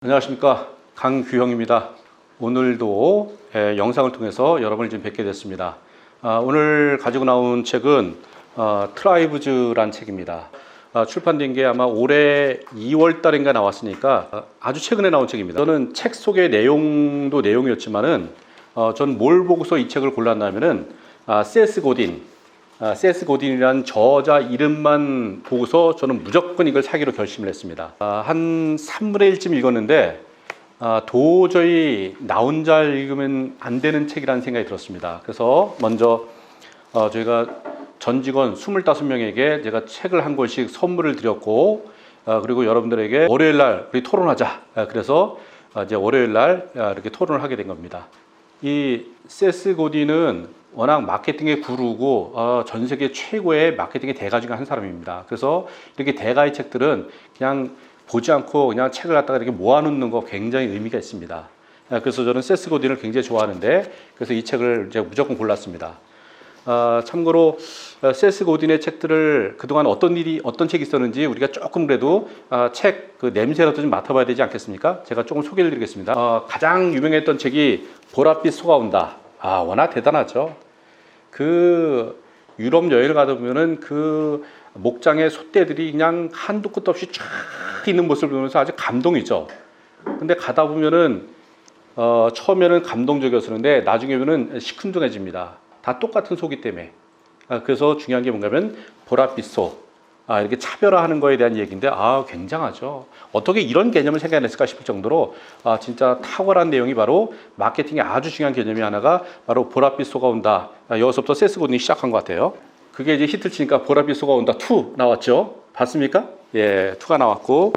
안녕하십니까, 강규형입니다. 오늘도 영상을 통해서 여러분을 지금 뵙게 됐습니다. 오늘 가지고 나온 책은 트라이브즈란 책입니다. 출판된 게 아마 올해 2월 달인가 나왔으니까 아주 최근에 나온 책입니다. 저는 책 속의 내용도 내용이었지만은 저는 뭘 보고서 이 책을 골랐냐면은 세스 고딘이라는 저자 이름만 보고서 저는 무조건 이걸 사기로 결심을 했습니다. 한 3분의 1쯤 읽었는데 도저히 나 혼자 읽으면 안 되는 책이라는 생각이 들었습니다. 그래서 먼저 저희가 전 직원 25명에게 제가 책을 한 권씩 선물을 드렸고, 그리고 여러분들에게 월요일 날 우리 토론하자. 그래서 이제 월요일 날 이렇게 토론을 하게 된 겁니다. 이 세스 고딘은 워낙 마케팅의 구루고 전 세계 최고의 마케팅의 대가 중에 한 사람입니다. 그래서 이렇게 대가의 책들은 그냥 보지 않고 그냥 책을 갖다가 이렇게 모아놓는 거 굉장히 의미가 있습니다. 그래서 저는 세스 고딘을 굉장히 좋아하는데, 그래서 이 책을 제가 무조건 골랐습니다. 참고로 세스 고딘의 책들을 그동안 어떤 책이 있었는지 우리가 조금 그래도 책 그 냄새라도 좀 맡아봐야 되지 않겠습니까? 제가 조금 소개를 드리겠습니다. 가장 유명했던 책이 보랏빛 소가온다. 워낙 대단하죠. 그 유럽 여행을 가다 보면은 그 목장의 솥대들이 그냥 한도 끝도 없이 쫙 있는 모습을 보면서 아주 감동이죠. 근데 가다 보면은 처음에는 감동적이었었는데 나중에 보면은 시큰둥해집니다. 다 똑같은 소기 때문에. 그래서 중요한 게 뭔가면 보랏빛 소. 이렇게 차별화하는 거에 대한 얘기인데 굉장하죠. 어떻게 이런 개념을 생각했을까 싶을 정도로 진짜 탁월한 내용이 바로 마케팅의 아주 중요한 개념이 하나가 바로 보랏빛 소가 온다. 여기서부터 세스 고딘이 시작한 것 같아요. 그게 이제 히트를 치니까 보랏빛 소가 온다 2 나왔죠. 봤습니까? 예, 2가 나왔고,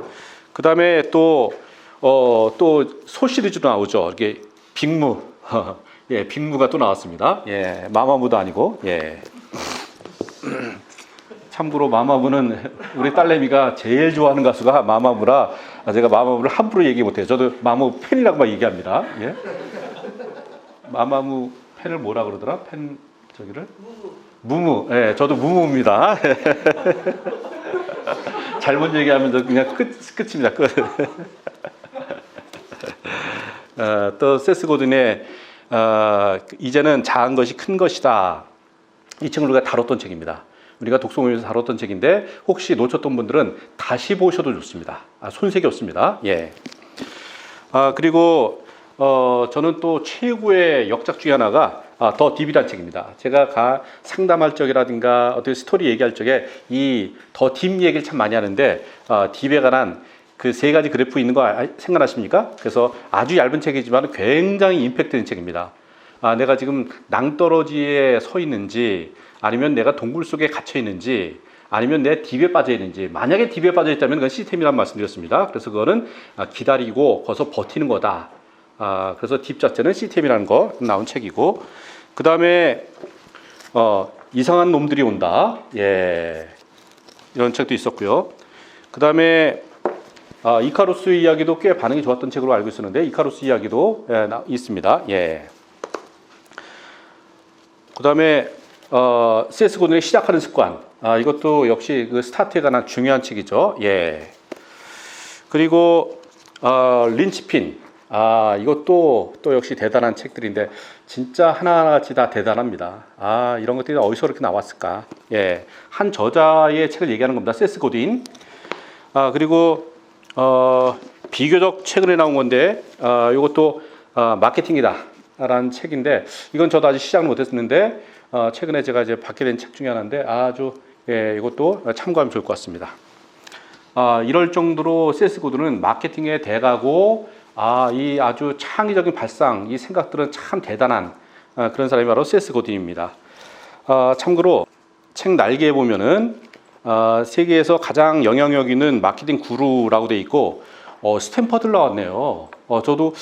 그 다음에 또 소 시리즈도 나오죠. 이렇게 빅무. 예, 빅무가 또 나왔습니다. 예, 마마무도 아니고, 예. 참고로 마마무는 우리 딸내미가 제일 좋아하는 가수가 마마무라 제가 마마무를 함부로 얘기 못해요. 저도 마마무 팬이라고만 얘기합니다. 예? 마마무 팬을 뭐라 그러더라? 저기를? 무무. 예, 저도 무무입니다. 잘못 얘기하면 그냥 끝입니다. 끝. 또 세스 고딘의 이제는 작은 것이 큰 것이다. 이 책을 우리가 다뤘던 책입니다. 우리가 독서 모임에서 다뤘던 책인데 혹시 놓쳤던 분들은 다시 보셔도 좋습니다. 손색이 없습니다. 예. 그리고 저는 또 최고의 역작 중에 하나가 더 딥이라는 책입니다. 제가 상담할 적이라든가 어떻게 스토리 얘기할 적에 이 더 딥 얘기를 참 많이 하는데 딥에 관한 그 3가지 그래프 있는 거 생각나십니까? 그래서 아주 얇은 책이지만 굉장히 임팩트 있는 책입니다. 내가 지금 낭떠러지에 서 있는지, 아니면 내가 동굴 속에 갇혀 있는지, 아니면 내 딥에 빠져 있는지. 만약에 딥에 빠져 있다면 그건 시스템이라는 말씀드렸습니다. 그래서 그거는 기다리고 거기서 버티는 거다. 그래서 딥 자체는 시스템이라는 거 나온 책이고, 그 다음에 이상한 놈들이 온다. 예, 이런 책도 있었고요. 그 다음에 이카루스 이야기도 꽤 반응이 좋았던 책으로 알고 있었는데 이카루스 이야기도 있습니다. 예. 그 다음에 세스 고딘의 시작하는 습관. 이것도 역시 그 스타트에 관한 중요한 책이죠. 예. 그리고 린치핀. 이것도 또 역시 대단한 책들인데 진짜 하나같이 다 대단합니다. 이런 것들이 어디서 그렇게 나왔을까? 예. 한 저자의 책을 얘기하는 겁니다. 세스 고딘. 그리고 비교적 최근에 나온 건데 이것도 마케팅이다 라는 책인데, 이건 저도 아직 시작을 못했는데 최근에 제가 이제 받게 된 책 중에 하나인데 아주 이것도 참고하면 좋을 것 같습니다. 이럴 정도로 세스 고딘은 마케팅의 대가고, 이 아주 창의적인 발상, 이 생각들은 참 대단한 그런 사람이 바로 세스 고딘입니다. 참고로 책 날개에 보면은 세계에서 가장 영향력 있는 마케팅 구루라고 돼 있고 스탠퍼드를 나왔네요. 저도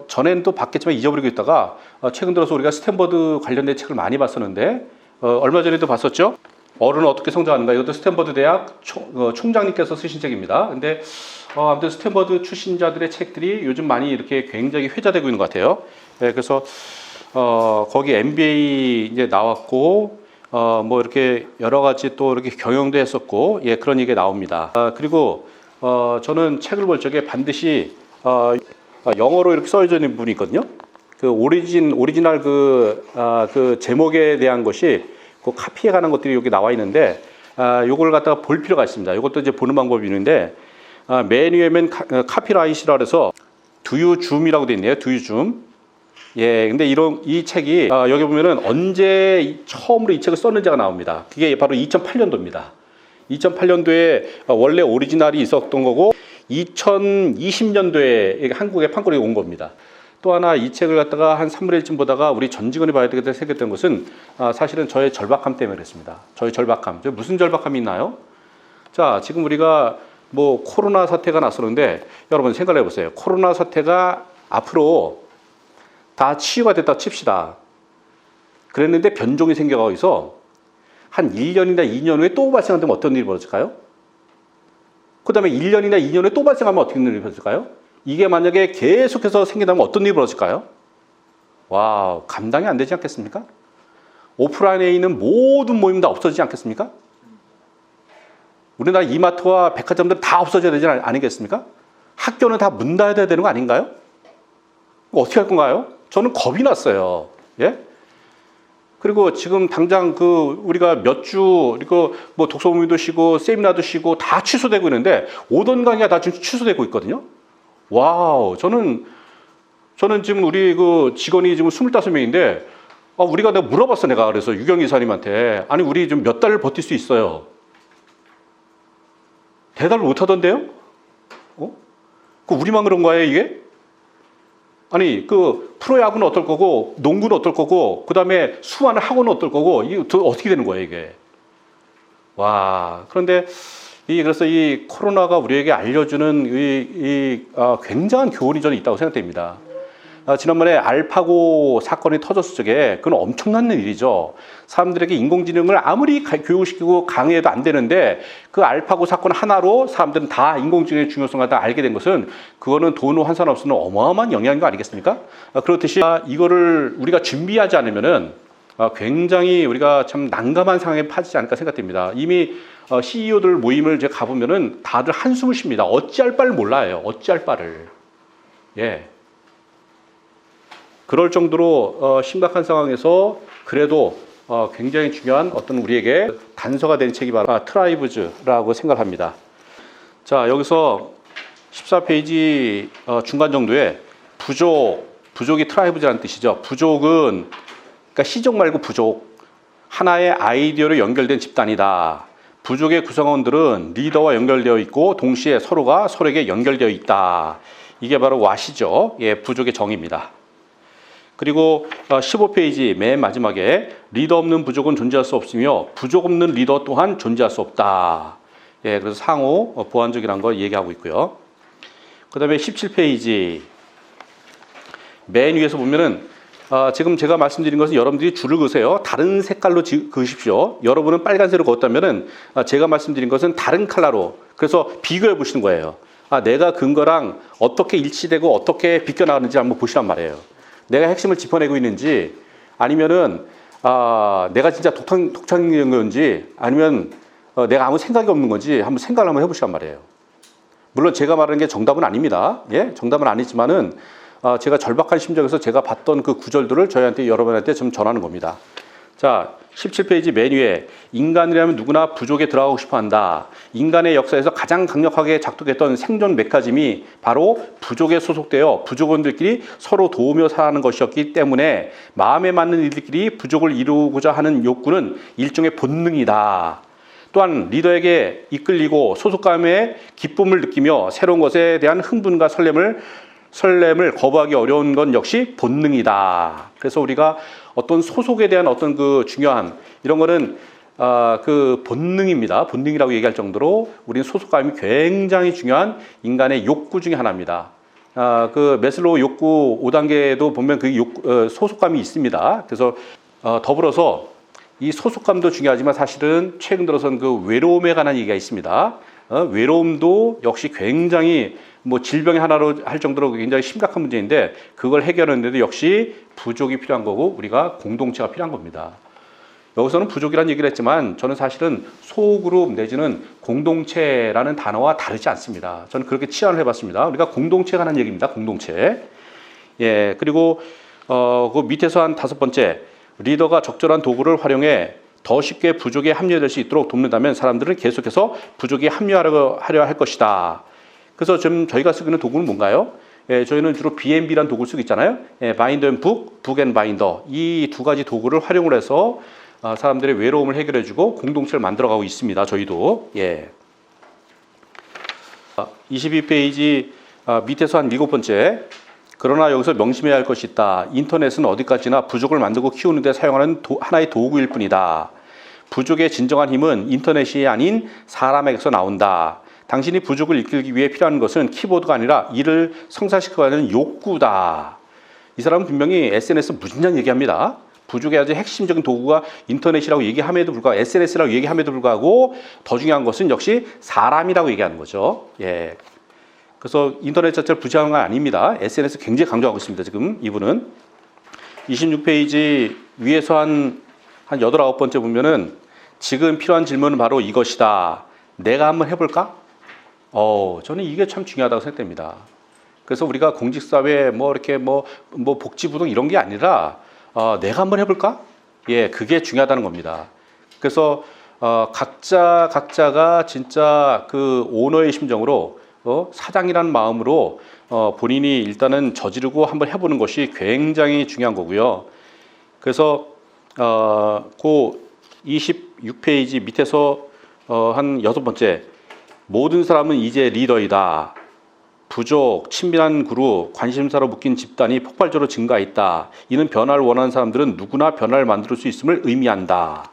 전에는 또 봤겠지만 잊어버리고 있다가 최근 들어서 우리가 스탠퍼드 관련된 책을 많이 봤었는데 얼마 전에도 봤었죠. 어른은 어떻게 성장하는가. 이것도 스탠퍼드 대학 총장님께서 쓰신 책입니다. 근데 아무튼 스탠퍼드 출신자들의 책들이 요즘 많이 이렇게 굉장히 회자되고 있는 것 같아요. 그래서 거기 MBA 이제 나왔고 뭐 이렇게 여러 가지 또 이렇게 경영도 했었고, 그런 얘기가 나옵니다. 그리고 저는 책을 볼 적에 반드시 영어로 이렇게 써져 있는 부분이 있거든요. 그 오리지널 그 제목에 대한 것이 그 카피해 가는 것들이 여기 나와 있는데, 요걸 갖다가 볼 필요가 있습니다. 이것도 이제 보는 방법이 있는데, 맨 위에면 카피라이트라 해서 두유줌이라고 되어 있네요. 두유줌. 예, 근데 이 책이, 여기 보면은 언제 처음으로 이 책을 썼는지가 나옵니다. 그게 바로 2008년도입니다. 2008년도에 원래 오리지널이 있었던 거고, 2020년도에 한국에 판권이 온 겁니다. 또 하나 이 책을 갖다가 한 3분의 1쯤 보다가 우리 전 직원이 봐야 되겠다 생각했던 것은, 사실은 저의 절박함 때문에 그랬습니다. 저의 절박함. 무슨 절박함이 있나요? 자, 지금 우리가 뭐 코로나 사태가 났었는데, 여러분 생각해 보세요. 코로나 사태가 앞으로 다 치유가 됐다 칩시다. 그랬는데 변종이 생겨가고 있어. 한 1년이나 2년 후에 또 발생한다면 어떤 일이 벌어질까요? 그 다음에 1년이나 2년 후에 또 발생하면 어떻게 일이 벌어질까요? 이게 만약에 계속해서 생긴다면 어떤 일이 벌어질까요? 와우, 감당이 안 되지 않겠습니까? 오프라인에 있는 모든 모임 다 없어지지 않겠습니까? 우리나라 이마트와 백화점들 다 없어져야 되지 않겠습니까? 학교는 다 문 닫아야 되는 거 아닌가요? 어떻게 할 건가요? 저는 겁이 났어요. 예? 그리고 지금 당장 우리가 몇 주, 그리고 뭐 독서 모임도 쉬고, 세미나도 쉬고, 다 취소되고 있는데, 오던 강의가 다 지금 취소되고 있거든요. 와우, 저는 지금 우리 직원이 지금 25명인데, 내가 물어봤어, 내가. 그래서 유경 이사님한테. 아니, 우리 좀 몇 달을 버틸 수 있어요. 대답을 못 하던데요? 우리만 그런 거예요, 이게? 아니, 프로야구는 어떨 거고, 농구는 어떨 거고, 그 다음에 수많은 학원은 어떨 거고, 이게 어떻게 되는 거예요, 이게? 와, 그런데, 그래서 이 코로나가 우리에게 알려주는 굉장한 교훈이 저는 있다고 생각됩니다. 지난번에 알파고 사건이 터졌을 적에 그건 엄청난 일이죠. 사람들에게 인공지능을 아무리 교육시키고 강의해도 안 되는데 그 알파고 사건 하나로 사람들은 다 인공지능의 중요성을 다 알게 된 것은 그거는 돈으로 환산 없이는 어마어마한 영향인 거 아니겠습니까? 그렇듯이 이거를 우리가 준비하지 않으면은 굉장히 우리가 참 난감한 상황에 빠지지 않을까 생각됩니다. 이미 CEO들 모임을 제가 가보면은 다들 한숨을 쉽니다. 어찌할 바를 몰라요. 어찌할 바를. 예. 그럴 정도로 심각한 상황에서 그래도 굉장히 중요한 어떤 우리에게 단서가 된 책이 바로 트라이브즈라고 생각합니다. 자, 여기서 14페이지 중간 정도에 부족이 트라이브즈라는 뜻이죠. 부족은 그러니까 시족 말고 부족, 하나의 아이디어로 연결된 집단이다. 부족의 구성원들은 리더와 연결되어 있고 동시에 서로가 서로에게 연결되어 있다. 이게 바로 왓이죠. 예, 부족의 정의입니다. 그리고 15페이지 맨 마지막에 리더 없는 부족은 존재할 수 없으며 부족 없는 리더 또한 존재할 수 없다. 예, 그래서 상호 보완적이라는 걸 얘기하고 있고요. 그 다음에 17페이지 맨 위에서 보면은 지금 제가 말씀드린 것은 여러분들이 줄을 그으세요. 다른 색깔로 그으십시오. 여러분은 빨간색으로 그었다면은 제가 말씀드린 것은 다른 컬러로, 그래서 비교해 보시는 거예요. 내가 그은 거랑 어떻게 일치되고 어떻게 비껴나가는지 한번 보시란 말이에요. 내가 핵심을 짚어내고 있는지, 아니면은 내가 진짜 독창적인 건지, 아니면 내가 아무 생각이 없는 건지 한번 생각을 한번 해보시란 말이에요. 물론 제가 말하는 게 정답은 아닙니다. 예, 정답은 아니지만은 제가 절박한 심정에서 제가 봤던 그 구절들을 여러분한테 좀 전하는 겁니다. 자, 17페이지 맨 위에 인간이라면 누구나 부족에 들어가고 싶어 한다. 인간의 역사에서 가장 강력하게 작동했던 생존 메커니즘이 바로 부족에 소속되어 부족원들끼리 서로 도우며 살아가는 것이었기 때문에 마음에 맞는 이들끼리 부족을 이루고자 하는 욕구는 일종의 본능이다. 또한 리더에게 이끌리고 소속감의 기쁨을 느끼며 새로운 것에 대한 흥분과 설렘을 거부하기 어려운 건 역시 본능이다. 그래서 우리가 어떤 소속에 대한 어떤 중요한 이런 거는 그 본능입니다. 본능이라고 얘기할 정도로 우리는 소속감이 굉장히 중요한 인간의 욕구 중에 하나입니다. 그 메슬로우 욕구 5단계에도 보면 그 소속감이 있습니다. 그래서 더불어서 이 소속감도 중요하지만 사실은 최근 들어서는 그 외로움에 관한 얘기가 있습니다. 외로움도 역시 굉장히 질병의 하나로 할 정도로 굉장히 심각한 문제인데 그걸 해결하는데도 역시 부족이 필요한 거고 우리가 공동체가 필요한 겁니다. 여기서는 부족이라는 얘기를 했지만 저는 사실은 소그룹 내지는 공동체라는 단어와 다르지 않습니다. 저는 그렇게 치환을 해봤습니다. 우리가 공동체가 하는 얘기입니다. 공동체. 예, 그리고 그 밑에서 한 5번째, 리더가 적절한 도구를 활용해 더 쉽게 부족에 합류될 수 있도록 돕는다면 사람들은 계속해서 부족에 합류하려 할 것이다. 그래서 지금 저희가 쓰고 있는 도구는 뭔가요? 예, 저희는 주로 BNB라는 도구를 쓰고 있잖아요. 예, 바인더 앤 북, 북 앤 바인더. 이 두 가지 도구를 활용을 해서 사람들의 외로움을 해결해주고 공동체를 만들어가고 있습니다. 저희도. 예. 22페이지 밑에서 한 7번째. 그러나 여기서 명심해야 할 것이 있다. 인터넷은 어디까지나 부족을 만들고 키우는 데 사용하는 하나의 도구일 뿐이다. 부족의 진정한 힘은 인터넷이 아닌 사람에게서 나온다. 당신이 부족을 이끌기 위해 필요한 것은 키보드가 아니라 이를 성사시켜가는 욕구다. 이 사람은 분명히 SNS 무진장 얘기합니다. 부족의 아주 핵심적인 도구가 인터넷이라고 얘기함에도 불구하고 SNS라고 얘기함에도 불구하고 더 중요한 것은 역시 사람이라고 얘기하는 거죠. 예. 그래서 인터넷 자체를 부정한 건 아닙니다. SNS 굉장히 강조하고 있습니다. 지금 이분은 26페이지 위에서 한 8, 9번째 보면은 지금 필요한 질문은 바로 이것이다. 내가 한번 해볼까? 저는 이게 참 중요하다고 생각됩니다. 그래서 우리가 공직사회 이렇게 복지부동 이런 게 아니라 내가 한번 해볼까? 예, 그게 중요하다는 겁니다. 그래서 각자가 진짜 그 오너의 심정으로 사장이라는 마음으로 본인이 일단은 저지르고 한번 해보는 것이 굉장히 중요한 거고요. 그래서 그 26페이지 밑에서 한 6번째, 모든 사람은 이제 리더이다. 부족, 친밀한 그룹, 관심사로 묶인 집단이 폭발적으로 증가했다. 이는 변화를 원하는 사람들은 누구나 변화를 만들 수 있음을 의미한다.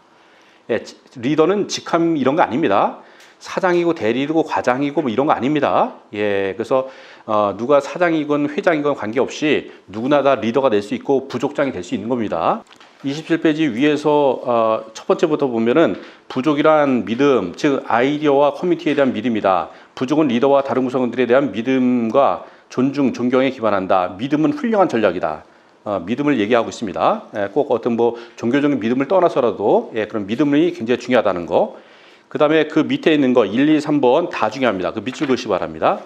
예, 리더는 직함 이런 거 아닙니다. 사장이고 대리이고 과장이고 이런 거 아닙니다. 예, 그래서 누가 사장이건 회장이건 관계없이 누구나 다 리더가 될 수 있고 부족장이 될 수 있는 겁니다. 27페이지 위에서 첫 번째부터 보면은 부족이란 믿음, 즉 아이디어와 커뮤니티에 대한 믿음이다. 부족은 리더와 다른 구성원들에 대한 믿음과 존중, 존경에 기반한다. 믿음은 훌륭한 전략이다. 믿음을 얘기하고 있습니다. 예, 꼭 어떤 종교적인 믿음을 떠나서라도 그런 믿음이 굉장히 중요하다는 거. 그 다음에 그 밑에 있는 거 1, 2, 3번 다 중요합니다. 그 밑줄 그으시 바랍니다.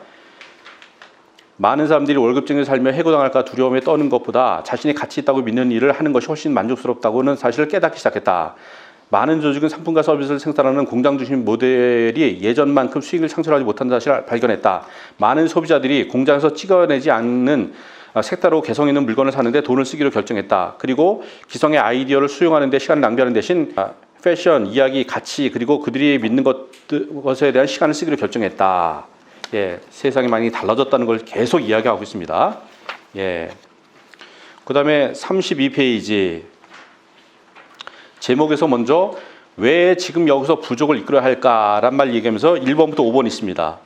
많은 사람들이 월급쟁이로 살며 해고당할까 두려움에 떠는 것보다 자신이 가치 있다고 믿는 일을 하는 것이 훨씬 만족스럽다고는 사실을 깨닫기 시작했다. 많은 조직은 상품과 서비스를 생산하는 공장 중심 모델이 예전만큼 수익을 창출하지 못한다는 사실을 발견했다. 많은 소비자들이 공장에서 찍어내지 않는 색다르고 개성 있는 물건을 사는데 돈을 쓰기로 결정했다. 그리고 기성의 아이디어를 수용하는 데 시간을 낭비하는 대신 패션, 이야기, 가치 그리고 그들이 믿는 것에 대한 시간을 쓰기로 결정했다. 예, 세상이 많이 달라졌다는 걸 계속 이야기하고 있습니다. 예. 그 다음에 32페이지 제목에서 먼저 왜 지금 여기서 부족을 이끌어야 할까란 말 얘기하면서 1번부터 5번 있습니다.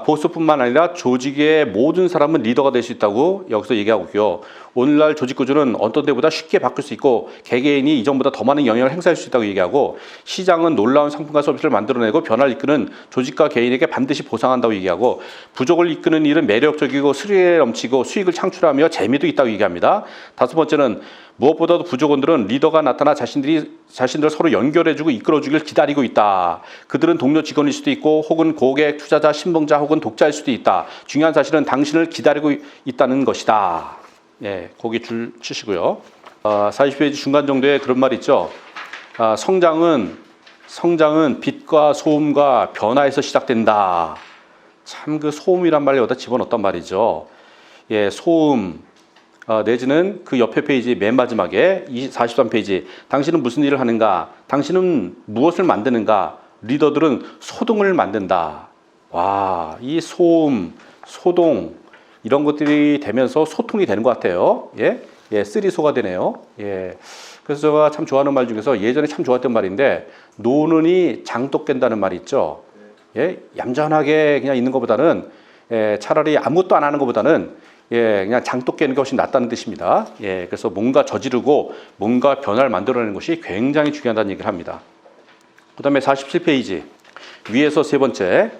보스뿐만 아니라 조직의 모든 사람은 리더가 될 수 있다고 여기서 얘기하고 있고요. 오늘날 조직 구조는 어떤 때보다 쉽게 바꿀 수 있고 개개인이 이전보다 더 많은 영향을 행사할 수 있다고 얘기하고 시장은 놀라운 상품과 서비스를 만들어내고 변화를 이끄는 조직과 개인에게 반드시 보상한다고 얘기하고 부족을 이끄는 일은 매력적이고 스릴 넘치고 수익을 창출하며 재미도 있다고 얘기합니다. 5번째는 무엇보다도 부족원들은 리더가 나타나 자신들을 서로 연결해주고 이끌어주길 기다리고 있다. 그들은 동료 직원일 수도 있고 혹은 고객, 투자자, 신봉자 혹은 독자일 수도 있다. 중요한 사실은 당신을 기다리고 있다는 것이다. 예, 거기 줄 치시고요. 40페이지 중간 정도에 그런 말 있죠. 성장은 빛과 소음과 변화에서 시작된다. 참 그 소음이란 말을 여기다 집어넣었단 말이죠. 예, 소음. 내지는 그 옆에 페이지 맨 마지막에 43페이지 당신은 무슨 일을 하는가? 당신은 무엇을 만드는가? 리더들은 소동을 만든다. 와, 이 소음, 소동 이런 것들이 되면서 소통이 되는 것 같아요. 예, 쓰리소가 되네요. 예, 그래서 제가 참 좋아하는 말 중에서 예전에 참 좋았던 말인데 노는이 장독 깬다는 말이 있죠. 예, 얌전하게 그냥 있는 것보다는 차라리 아무것도 안 하는 것보다는 그냥 장독 깨는 것이 낫다는 뜻입니다. 예, 그래서 뭔가 저지르고 뭔가 변화를 만들어내는 것이 굉장히 중요하다는 얘기를 합니다. 그 다음에 47페이지 위에서 세 번째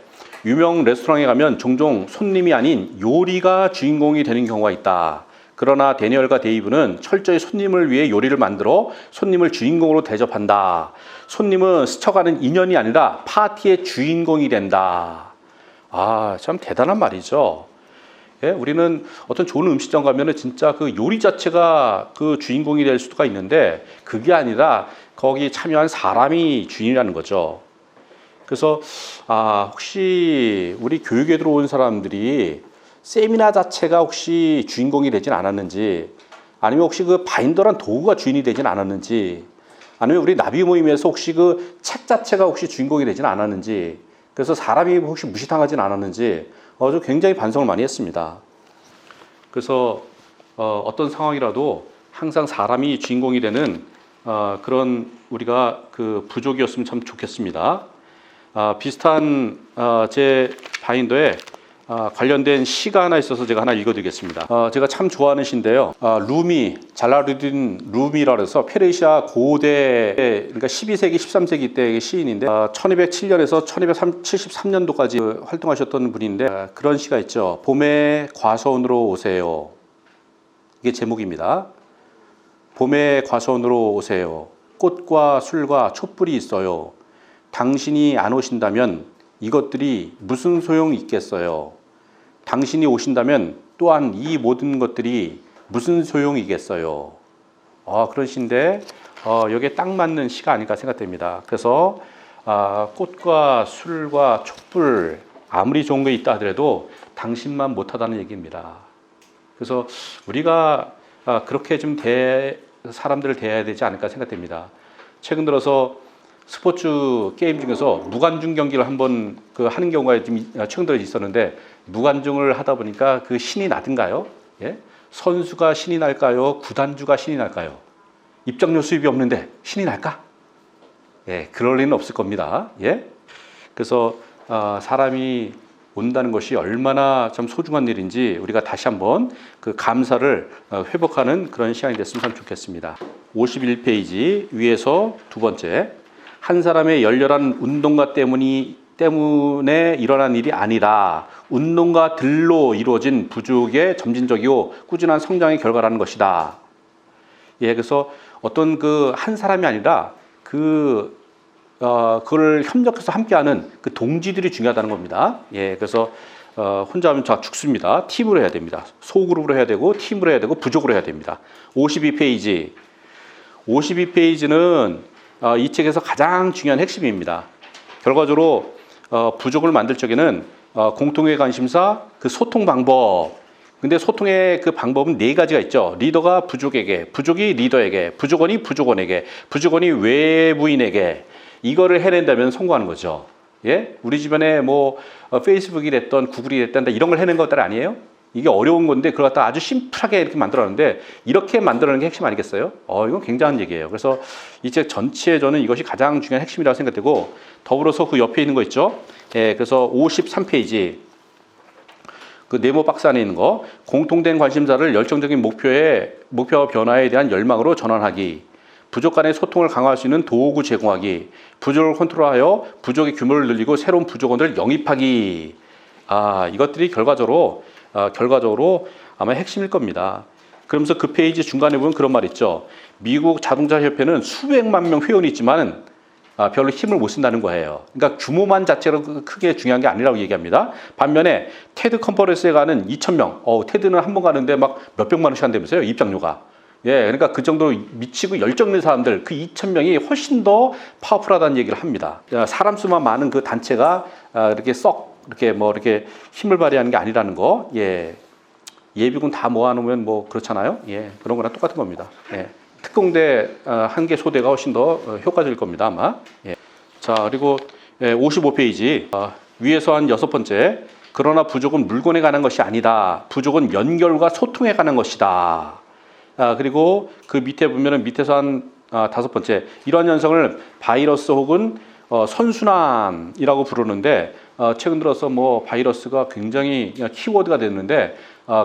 유명 레스토랑에 가면 종종 손님이 아닌 요리가 주인공이 되는 경우가 있다. 그러나 데니얼과 데이브는 철저히 손님을 위해 요리를 만들어 손님을 주인공으로 대접한다. 손님은 스쳐가는 인연이 아니라 파티의 주인공이 된다. 아, 참 대단한 말이죠. 예, 우리는 어떤 좋은 음식점 가면은 진짜 그 요리 자체가 그 주인공이 될 수가 있는데 그게 아니라 거기 참여한 사람이 주인이라는 거죠. 그래서 혹시 우리 교육에 들어온 사람들이 세미나 자체가 혹시 주인공이 되진 않았는지, 아니면 혹시 그 바인더란 도구가 주인이 되진 않았는지, 아니면 우리 나비 모임에서 혹시 그 책 자체가 혹시 주인공이 되진 않았는지, 그래서 사람이 혹시 무시당하진 않았는지 저 굉장히 반성을 많이 했습니다. 그래서 어떤 상황이라도 항상 사람이 주인공이 되는 그런 우리가 그 부족이었으면 참 좋겠습니다. 비슷한 제 바인더에 관련된 시가 하나 있어서 제가 하나 읽어드리겠습니다. 제가 참 좋아하는 시인데요. 루미, 잘라루딘 루미라 해서 페르시아 고대, 그러니까 12세기, 13세기 때의 시인인데 1207년에서 1273년도까지 활동하셨던 분인데 그런 시가 있죠. 봄의 과서원으로 오세요. 이게 제목입니다. 봄의 과서원으로 오세요. 꽃과 술과 촛불이 있어요. 당신이 안 오신다면 이것들이 무슨 소용이 있겠어요? 당신이 오신다면 또한 이 모든 것들이 무슨 소용이겠어요? 그런 시인데 여기에 딱 맞는 시가 아닐까 생각됩니다. 그래서 꽃과 술과 촛불 아무리 좋은 게 있다 하더라도 당신만 못하다는 얘기입니다. 그래서 우리가 그렇게 좀 사람들을 대해야 되지 않을까 생각됩니다. 최근 들어서 스포츠 게임 중에서 무관중 경기를 한번 하는 경우가 좀 최근 들어 있었는데, 무관중을 하다 보니까 그 신이 나든가요? 예? 선수가 신이 날까요? 구단주가 신이 날까요? 입장료 수입이 없는데 신이 날까? 예, 그럴 리는 없을 겁니다. 예? 그래서 사람이 온다는 것이 얼마나 참 소중한 일인지 우리가 다시 한번 그 감사를 회복하는 그런 시간이 됐으면 참 좋겠습니다. 51페이지 위에서 두 번째, 한 사람의 열렬한 운동가 때문에 일어난 일이 아니라 운동가들로 이루어진 부족의 점진적이고 꾸준한 성장의 결과라는 것이다. 예, 그래서 어떤 한 사람이 아니라 그걸 협력해서 함께하는 그 동지들이 중요하다는 겁니다. 예, 그래서 혼자 하면 죽습니다. 팀으로 해야 됩니다. 소그룹으로 해야 되고 팀으로 해야 되고 부족으로 해야 됩니다. 52페이지는 이 책에서 가장 중요한 핵심입니다. 결과적으로 부족을 만들 적에는 공통의 관심사, 그 소통 방법. 근데 소통의 그 방법은 네 가지가 있죠. 리더가 부족에게, 부족이 리더에게, 부족원이 부족원에게, 부족원이 외부인에게. 이거를 해낸다면 성공하는 거죠. 예? 우리 주변에 페이스북이 됐던 구글이 됐던 이런 걸 해낸 것들 아니에요? 이게 어려운 건데 그걸 갖다 아주 심플하게 이렇게 만들었는데, 이렇게 만들어내는 게 핵심 아니겠어요? 이건 굉장한 얘기예요. 그래서 이 책 전체에 저는 이것이 가장 중요한 핵심이라고 생각되고, 더불어서 그 옆에 있는 거 있죠. 예, 그래서 53페이지 그 네모 박스 안에 있는 거, 공통된 관심사를 열정적인 목표와 변화에 대한 열망으로 전환하기, 부족 간의 소통을 강화할 수 있는 도구 제공하기, 부족을 컨트롤하여 부족의 규모를 늘리고 새로운 부족원들을 영입하기. 이것들이 결과적으로 아마 핵심일 겁니다. 그러면서 그 페이지 중간에 보면 그런 말 있죠. 미국 자동차 협회는 수백만 명 회원이 있지만 별로 힘을 못 쓴다는 거예요. 그러니까 규모만 자체로 크게 중요한 게 아니라고 얘기합니다. 반면에 테드 컨퍼런스에 가는 2,000명, 테드는 한 번 가는데 막 몇백만 원씩 한다면서요, 입장료가. 예, 그러니까 그 정도로 미치고 열정 있는 사람들, 그 2,000명이 훨씬 더 파워풀하다는 얘기를 합니다. 사람 수만 많은 그 단체가 이렇게 이렇게 힘을 발휘하는 게 아니라는 거. 예. 예비군 다 모아놓으면 그렇잖아요. 예. 그런 거랑 똑같은 겁니다. 예. 특공대 한 개 소대가 훨씬 더 효과적일 겁니다, 아마. 예. 자, 그리고 55페이지 위에서 한 6번째. 그러나 부족은 물건에 관한 것이 아니다. 부족은 연결과 소통에 관한 것이다. 그리고 그 밑에 보면은 밑에서 한 5번째. 이러한 현상을 바이러스 혹은 선순환이라고 부르는데, 최근 들어서 바이러스가 굉장히 키워드가 됐는데,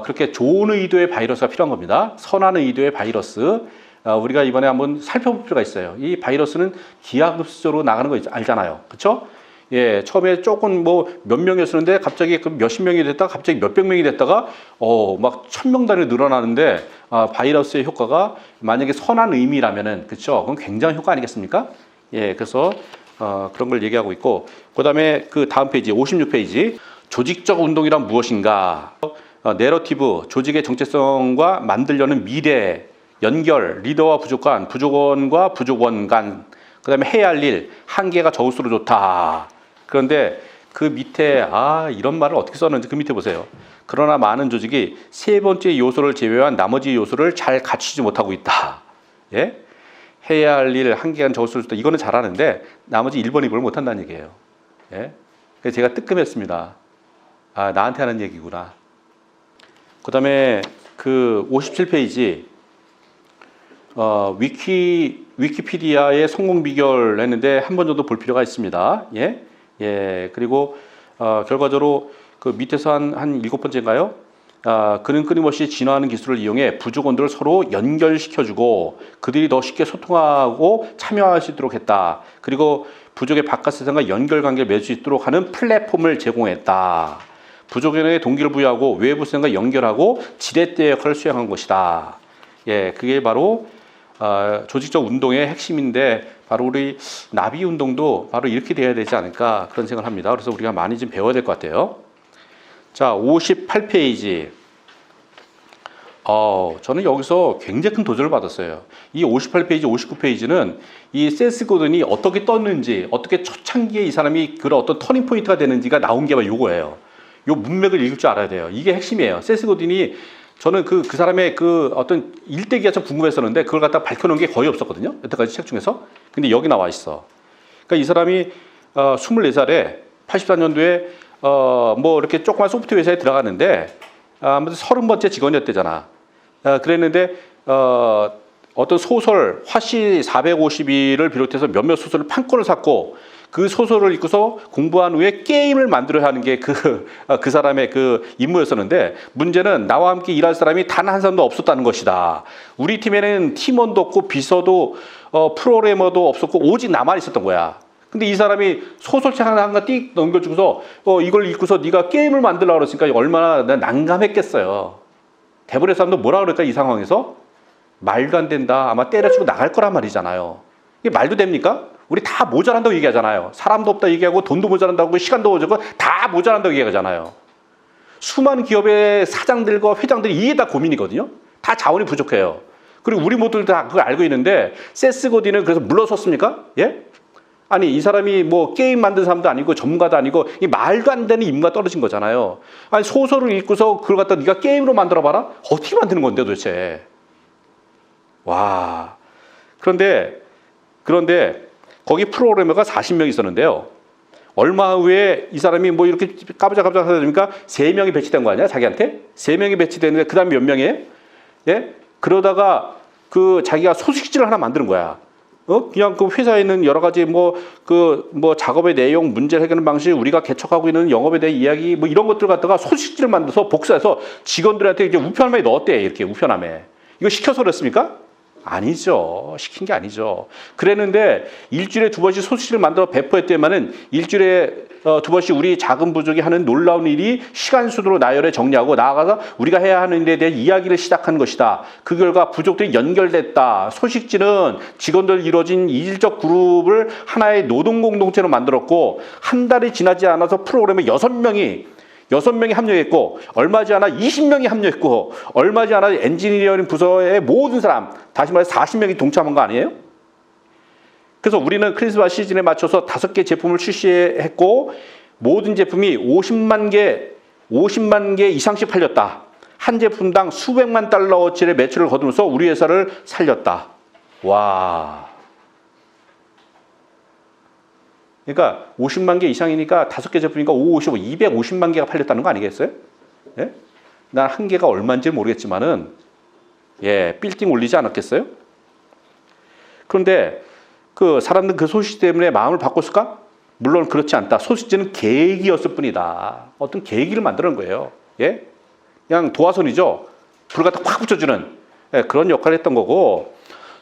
그렇게 좋은 의도의 바이러스가 필요한 겁니다. 선한 의도의 바이러스. 우리가 이번에 한번 살펴볼 필요가 있어요. 이 바이러스는 기하급수적으로 나가는 거 알잖아요. 그렇죠? 예, 처음에 조금 뭐 몇 명이었었는데 갑자기 그 몇십 명이 됐다가 갑자기 몇백 명이 됐다가 막 1000명 단위로 늘어나는데 바이러스의 효과가 만약에 선한 의미라면은 그렇죠? 그건 굉장한 효과 아니겠습니까? 예, 그래서 그런 걸 얘기하고 있고 그다음에 그 다음 페이지 56페이지 조직적 운동이란 무엇인가? 내러티브 조직의 정체성과 만들려는 미래 연결 리더와 부족한 부족원과 부족원 간 그다음에 해야 할 일 한계가 적을수록 좋다. 그런데 그 밑에 이런 말을 어떻게 썼는지 그 밑에 보세요. 그러나 많은 조직이 세 번째 요소를 제외한 나머지 요소를 잘 갖추지 못하고 있다. 예? 해야 할 일 한계가 적을수록 좋다. 이거는 잘하는데 나머지 1번, 2번을 못한다는 얘기예요. 예? 그래서 제가 뜨끔했습니다. 나한테 하는 얘기구나. 그다음에 그 57페이지 위키피디아의 성공 비결 했는데 한 번 정도 볼 필요가 있습니다. 예, 예. 그리고 결과적으로 그 밑에서 한 7번째인가요? 그는 끊임없이 진화하는 기술을 이용해 부족원들을 서로 연결시켜주고 그들이 더 쉽게 소통하고 참여할 수 있도록 했다. 그리고 부족의 바깥 세상과 연결 관계를 맺을 수 있도록 하는 플랫폼을 제공했다. 부족원에게 동기를 부여하고 외부 세상과 연결하고 지렛대 역할을 수행한 것이다. 예, 그게 바로 조직적 운동의 핵심인데 바로 우리 나비 운동도 바로 이렇게 돼야 되지 않을까 그런 생각을 합니다. 그래서 우리가 많이 좀 배워야 될 것 같아요. 자, 58페이지. 저는 여기서 굉장히 큰 도전을 받았어요. 이 58페이지, 59페이지는 이 세스 고든이 어떻게 떴는지, 어떻게 초창기에 이 사람이 그런 어떤 터닝 포인트가 되는지가 나온 게 바로 요거예요. 요 문맥을 읽을 줄 알아야 돼요. 이게 핵심이에요. 세스 고든이 저는 그 사람의 그 어떤 일대기가 좀 궁금했었는데 그걸 갖다 밝혀놓은 게 거의 없었거든요. 여태까지 책 중에서. 근데 여기 나와 있어. 그러니까 이 사람이 24살에 84년도에 뭐 이렇게 조그만 소프트웨어 회사에 들어갔는데 아무튼 30번째 직원이었대잖아. 그랬는데 어떤 소설 화씨 450일을 비롯해서 몇몇 소설을 판권을 샀고 그 소설을 읽고서 공부한 후에 게임을 만들어야 하는 게 그 사람의 그 임무였었는데 문제는 나와 함께 일할 사람이 단 한 사람도 없었다는 것이다. 우리 팀에는 팀원도 없고 비서도 프로그래머도 없었고 오직 나만 있었던 거야. 근데 이 사람이 소설책 하나 띡 넘겨주고서 이걸 읽고서 네가 게임을 만들려고 그랬으니까 얼마나 난감했겠어요. 대부분의 사람도 뭐라 그럴까 이 상황에서? 말도 안 된다. 아마 때려치고 나갈 거란 말이잖아요. 이게 말도 됩니까? 우리 다 모자란다고 얘기하잖아요. 사람도 없다 얘기하고 돈도 모자란다고 시간도 모자라고 다 모자란다고 얘기하잖아요. 수많은 기업의 사장들과 회장들이 이게 다 고민이거든요. 다 자원이 부족해요. 그리고 우리 모두들 다 그걸 알고 있는데 세스 고딘은 그래서 물러섰습니까? 예? 아니 이 사람이 뭐 게임 만든 사람도 아니고 전문가도 아니고 이 말도 안 되는 임무가 떨어진 거잖아요. 아니 소설을 읽고서 그걸 갖다 네가 게임으로 만들어봐라? 어떻게 만드는 건데 도대체? 와. 그런데 거기 프로그래머가 40명 있었는데요. 얼마 후에 이 사람이 뭐 이렇게 까부작까부작 하다 보니까 3명이 배치된 거 아니야? 자기한테? 3명이 배치됐는데 그 다음에 몇 명이에요? 예? 그러다가 그 자기가 소식지를 하나 만드는 거야. 그냥 그 회사에 있는 여러 가지 뭐 작업의 내용, 문제를 해결하는 방식, 우리가 개척하고 있는 영업에 대한 이야기 뭐 이런 것들 갖다가 소식지를 만들어서 복사해서 직원들한테 이제 우편함에 넣었대. 이렇게 우편함에. 이거 시켜서 그랬습니까? 아니죠. 시킨 게 아니죠. 그랬는데 일주일에 2번씩 소식지를 만들어 배포했더니만은 일주일에 2번씩 우리 작은 부족이 하는 놀라운 일이 시간 순으로 나열해 정리하고 나아가서 우리가 해야 하는 일에 대한 이야기를 시작한 것이다. 그 결과 부족들이 연결됐다. 소식지는 직원들 이루어진 이질적 그룹을 하나의 노동 공동체로 만들었고 한 달이 지나지 않아서 프로그램에 6명이 합류했고 얼마 지 않아 20명이 합류했고 얼마 지 않아 엔지니어링 부서의 모든 사람 다시 말해서 40명이 동참한 거 아니에요? 그래서 우리는 크리스마스 시즌에 맞춰서 5개 제품을 출시했고 모든 제품이 50만 개 이상씩 팔렸다. 한 제품당 수백만 달러어치의 매출을 거두면서 우리 회사를 살렸다. 와. 그러니까 50만 개 이상이니까 5개 제품이니까 250만 개가 팔렸다는 거 아니겠어요? 예? 난 한 개가 얼마인지 모르겠지만은 빌딩 올리지 않았겠어요? 그런데 그 사람들 그 소식 때문에 마음을 바꿨을까? 물론 그렇지 않다. 소식지는 계기였을 뿐이다. 어떤 계기를 만드는 거예요. 예? 그냥 도화선이죠. 불 갖다 확 붙여주는 그런 역할을 했던 거고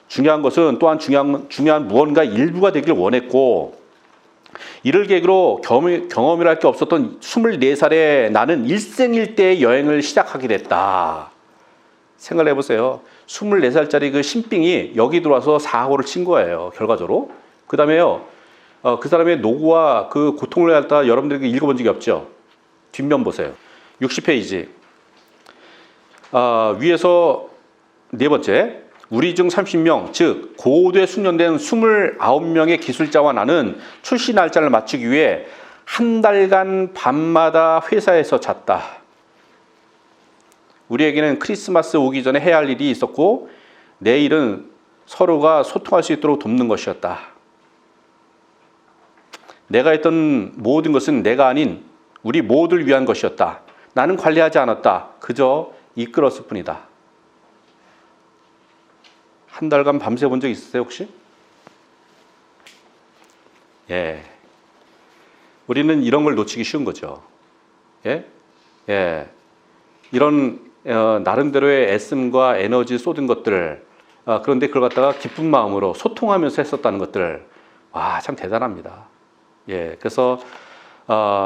중요한 것은 또한 중요한 무언가 일부가 되길 원했고 이를 계기로 경험이랄 게 없었던 24살에 나는 일생일대의 여행을 시작하게 됐다. 생각을 해보세요. 24살짜리 그 신빙이 여기 들어와서 사고를 친 거예요. 결과적으로. 그 다음에요. 그 사람의 노고와 그 고통을 갖다 여러분들이 읽어본 적이 없죠. 뒷면 보세요. 60페이지. 위에서 네 번째. 우리 중 30명, 즉 고도에 숙련된 29명의 기술자와 나는 출시 날짜를 맞추기 위해 한 달간 밤마다 회사에서 잤다. 우리에게는 크리스마스 오기 전에 해야 할 일이 있었고 내일은 서로가 소통할 수 있도록 돕는 것이었다. 내가 했던 모든 것은 내가 아닌 우리 모두를 위한 것이었다. 나는 관리하지 않았다. 그저 이끌었을 뿐이다. 한 달간 밤새 본 적 있으세요 혹시? 예. 우리는 이런 걸 놓치기 쉬운 거죠. 예? 예. 이런 나름대로의 애씀과 에너지 쏟은 것들, 그런데 그걸 갖다가 기쁜 마음으로 소통하면서 했었다는 것들, 와, 참 대단합니다. 예. 그래서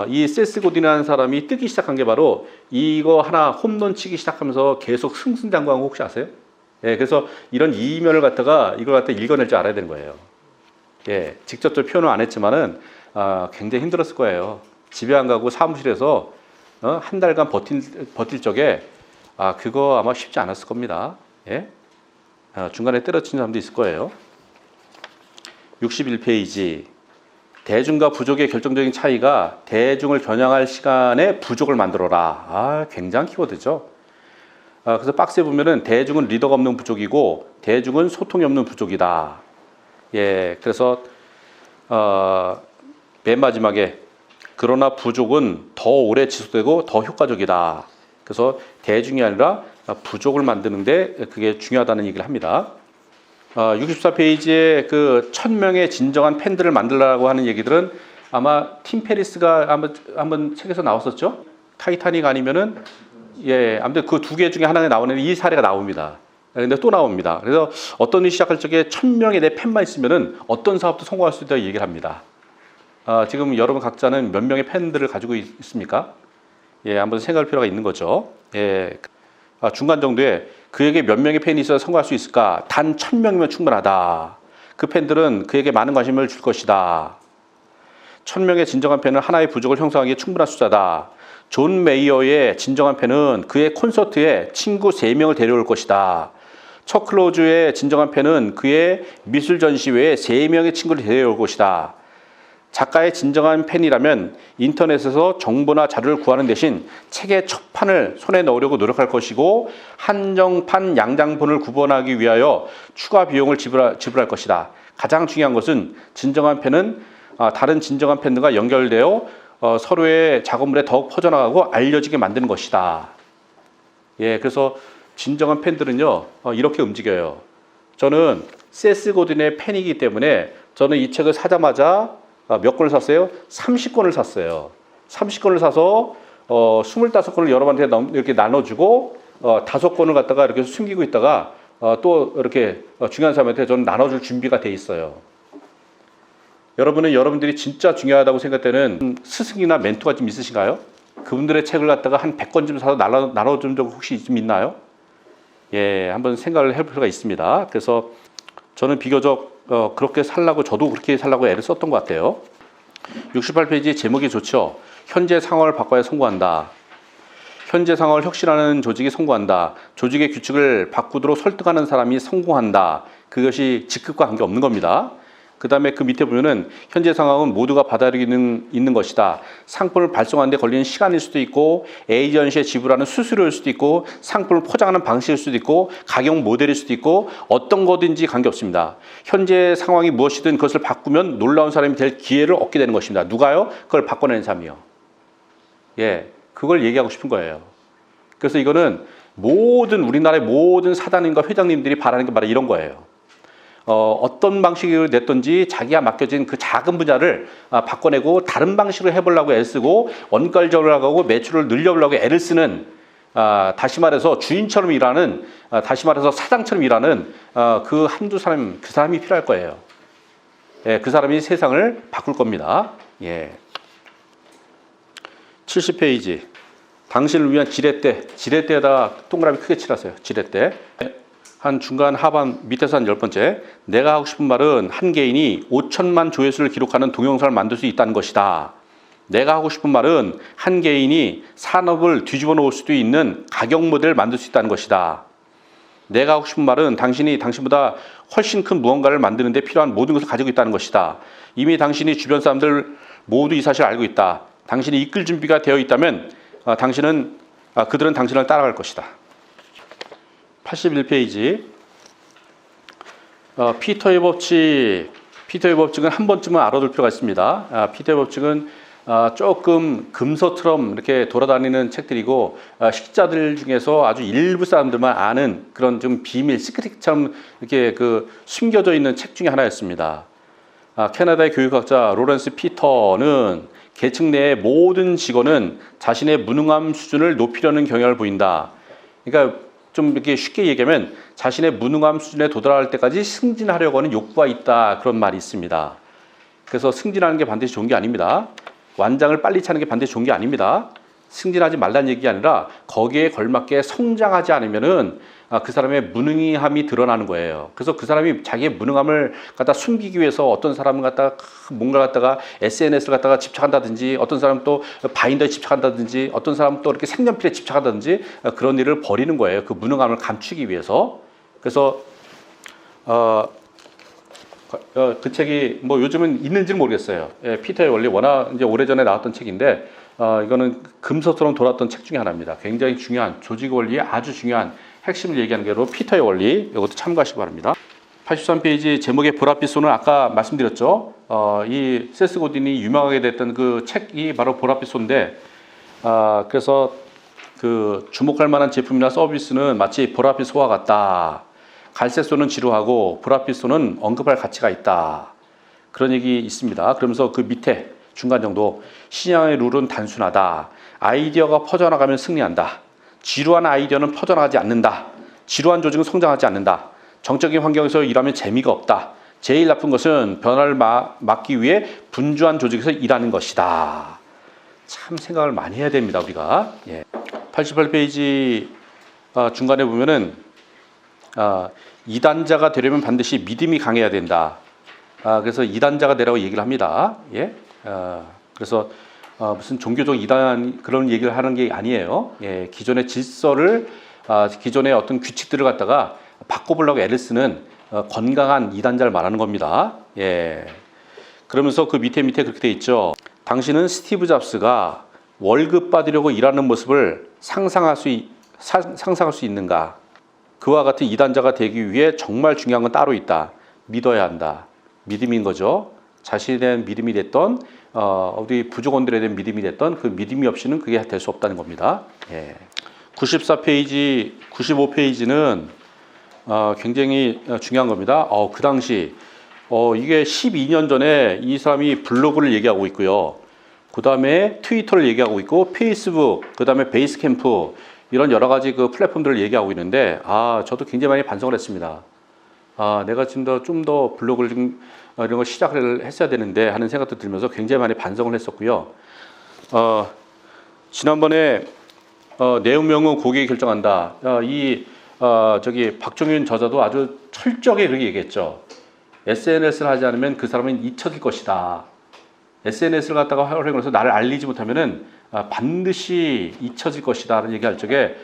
이 세스 고딘이라는 사람이 뜨기 시작한 게 바로 이거 하나 홈런 치기 시작하면서 계속 승승장구한 거 혹시 아세요? 예, 그래서 이런 이면을 갖다가 이걸 갖다 읽어낼 줄 알아야 되는 거예요. 예, 직접적으로 표현을 안 했지만은 굉장히 힘들었을 거예요. 집에 안 가고 사무실에서 한 달간 버틸 적에 그거 아마 쉽지 않았을 겁니다. 예, 중간에 때려친 사람도 있을 거예요. 61페이지. 대중과 부족의 결정적인 차이가 대중을 겨냥할 시간에 부족을 만들어라. 굉장한 키워드죠. 그래서 박스에 보면은 대중은 리더가 없는 부족이고 대중은 소통이 없는 부족이다. 예, 그래서 맨 마지막에 그러나 부족은 더 오래 지속되고 더 효과적이다. 그래서 대중이 아니라 부족을 만드는데 그게 중요하다는 얘기를 합니다. 64페이지에 그 1000명의 진정한 팬들을 만들라고 하는 얘기들은 아마 팀 페리스가 한번 책에서 나왔었죠. 타이타닉 아니면은 예, 아무튼 그 두 개 중에 하나에 나오는 이 사례가 나옵니다. 근데 또 나옵니다. 그래서 어떤 일이 시작할 적에 1000명의 내 팬만 있으면은 어떤 사업도 성공할 수 있다고 얘기를 합니다. 지금 여러분 각자는 몇 명의 팬들을 가지고 있습니까? 예, 한번 생각할 필요가 있는 거죠. 예, 중간 정도에 그에게 몇 명의 팬이 있어야 성공할 수 있을까? 단 1000명이면 충분하다. 그 팬들은 그에게 많은 관심을 줄 것이다. 1000명의 진정한 팬은 하나의 부족을 형성하기에 충분한 숫자다. 존 메이어의 진정한 팬은 그의 콘서트에 친구 3명을 데려올 것이다. 척 클로즈의 진정한 팬은 그의 미술 전시회에 3명의 친구를 데려올 것이다. 작가의 진정한 팬이라면 인터넷에서 정보나 자료를 구하는 대신 책의 첫 판을 손에 넣으려고 노력할 것이고 한정판, 양장본을 구분하기 위하여 추가 비용을 지불할 것이다. 가장 중요한 것은 진정한 팬은 다른 진정한 팬들과 연결되어 서로의 작업물에 더욱 퍼져나가고 알려지게 만드는 것이다. 예, 그래서 진정한 팬들은요 이렇게 움직여요. 저는 세스 고딘의 팬이기 때문에 저는 이 책을 사자마자 몇 권을 샀어요? 30권을 샀어요. 30권을 사서 25권을 여러분한테 이렇게 나눠주고 5권을 갖다가 이렇게 숨기고 있다가 또 이렇게 중요한 사람한테 저는 나눠줄 준비가 돼 있어요. 여러분은 여러분들이 진짜 중요하다고 생각되는 스승이나 멘토가 좀 있으신가요? 그분들의 책을 갖다가 한 100권쯤 사서 나눠준 적 혹시 좀 있나요? 예, 한번 생각을 해볼 필요가 있습니다. 그래서 저는 비교적 그렇게 살라고 저도 그렇게 살라고 애를 썼던 것 같아요. 68페이지 제목이 좋죠. 현재 상황을 바꿔야 성공한다. 현재 상황을 혁신하는 조직이 성공한다. 조직의 규칙을 바꾸도록 설득하는 사람이 성공한다. 그것이 직급과 관계없는 겁니다. 그 다음에 그 밑에 보면은 현재 상황은 모두가 받아들이는 있는 것이다. 상품을 발송하는 데 걸리는 시간일 수도 있고 에이전시에 지불하는 수수료일 수도 있고 상품을 포장하는 방식일 수도 있고 가격 모델일 수도 있고 어떤 거든지 관계없습니다. 현재 상황이 무엇이든 그것을 바꾸면 놀라운 사람이 될 기회를 얻게 되는 것입니다. 누가요? 그걸 바꿔내는 사람이요. 예, 그걸 얘기하고 싶은 거예요. 그래서 이거는 우리나라의 모든 사단님과 회장님들이 바라는 게 바로 이런 거예요. 어떤 방식으로 냈든지 자기가 맡겨진 그 작은 분야를 바꿔내고 다른 방식으로 해보려고 애쓰고 원가적으로 하고 매출을 늘려보려고 애를 쓰는 다시 말해서 주인처럼 일하는 다시 말해서 사장처럼 일하는 그 한두 사람 그 사람이 필요할 거예요. 그 사람이 세상을 바꿀 겁니다. 70페이지. 당신을 위한 지렛대. 지렛대에다가 동그라미 크게 칠하세요. 지렛대. 한 중간 하반 밑에서 한 10번째. 내가 하고 싶은 말은 한 개인이 5천만 조회수를 기록하는 동영상을 만들 수 있다는 것이다. 내가 하고 싶은 말은 한 개인이 산업을 뒤집어 놓을 수도 있는 가격 모델을 만들 수 있다는 것이다. 내가 하고 싶은 말은 당신이 당신보다 훨씬 큰 무언가를 만드는 데 필요한 모든 것을 가지고 있다는 것이다. 이미 당신이 주변 사람들 모두 이 사실을 알고 있다. 당신이 이끌 준비가 되어 있다면 그들은 당신을 따라갈 것이다. 81페이지. 피터의 법칙. 피터의 법칙은 한 번쯤은 알아둘 필요가 있습니다. 피터의 법칙은 조금 금서처럼 이렇게 돌아다니는 책들이고 식자들 중에서 아주 일부 사람들만 아는 그런 좀 비밀 시크릿처럼 이렇게 숨겨져 있는 책 중에 하나였습니다. 캐나다의 교육학자 로렌스 피터는 계층 내의 모든 직원은 자신의 무능함 수준을 높이려는 경향을 보인다. 그러니까 좀 이렇게 쉽게 얘기하면 자신의 무능함 수준에 도달할 때까지 승진하려고 하는 욕구가 있다, 그런 말이 있습니다. 그래서 승진하는 게 반드시 좋은 게 아닙니다. 완장을 빨리 차는 게 반드시 좋은 게 아닙니다. 승진하지 말라는 얘기가 아니라 거기에 걸맞게 성장하지 않으면은 그 사람의 무능함이 드러나는 거예요. 그래서 그 사람이 자기의 무능함을 갖다 숨기기 위해서 어떤 사람은 갖다가 뭔가를 갖다가 SNS를 갖다가 집착한다든지, 어떤 사람은 또 바인더에 집착한다든지, 어떤 사람은 또 이렇게 색연필에 집착한다든지 그런 일을 벌이는 거예요. 그 무능함을 감추기 위해서. 그래서 그 책이 뭐 요즘은 있는지는 모르겠어요. 피터의 원리, 워낙 이제 오래전에 나왔던 책인데 이거는 금서처럼 돌았던 책 중에 하나입니다. 굉장히 중요한 조직 원리의 아주 중요한 핵심을 얘기하는 게로 피터의 원리, 이것도 참고하시기 바랍니다. 83페이지 제목의 보랏빛 손은 아까 말씀드렸죠. 이 세스 고딘이 유명하게 됐던 그 책이 바로 보랏빛 손인데, 그래서 그 주목할 만한 제품이나 서비스는 마치 보랏빛 소와 같다. 갈색 손은 지루하고 보랏빛 손은 언급할 가치가 있다. 그런 얘기 있습니다. 그러면서 그 밑에 중간 정도, 시장의 룰은 단순하다. 아이디어가 퍼져나가면 승리한다. 지루한 아이디어는 퍼져나가지 않는다. 지루한 조직은 성장하지 않는다. 정적인 환경에서 일하면 재미가 없다. 제일 나쁜 것은 변화를 막기 위해 분주한 조직에서 일하는 것이다. 참 생각을 많이 해야 됩니다, 우리가. 88페이지 중간에 보면은 2단자가 되려면 반드시 믿음이 강해야 된다. 그래서 2단자가 되라고 얘기를 합니다. 그래서 무슨 종교적 이단 그런 얘기를 하는 게 아니에요. 기존의 질서를, 기존의 어떤 규칙들을 갖다가 바꿔보려고 애를 쓰는 건강한 이단자를 말하는 겁니다. 그러면서 그 밑에 그렇게 돼 있죠. 당신은 스티브 잡스가 월급 받으려고 일하는 모습을 상상할 수 있는가? 그와 같은 이단자가 되기 위해 정말 중요한 건 따로 있다. 믿어야 한다. 믿음인 거죠. 자신에 대한 믿음이 됐던 우리 부족원들에 대한 믿음이 됐던 그 믿음이 없이는 그게 될 수 없다는 겁니다. 94페이지, 95페이지는 굉장히 중요한 겁니다. 그 당시 이게 12년 전에 이 사람이 블로그를 얘기하고 있고요. 그 다음에 트위터를 얘기하고 있고, 페이스북, 그 다음에 베이스캠프, 이런 여러 가지 그 플랫폼들을 얘기하고 있는데, 저도 굉장히 많이 반성을 했습니다. 내가 좀 더 블로그를 이런 걸 시작을 했어야 되는데 하는 생각도 들면서 굉장히 많이 반성을 했었고요. 지난번에 내용명은 고객이 결정한다. 저기 박종윤 저자도 아주 철저하게 그렇게 얘기했죠. SNS를 하지 않으면 그 사람은 잊혀질 것이다. SNS를 갖다가 활용해서 나를 알리지 못하면은 반드시 잊혀질 것이다 라는 얘기할 적에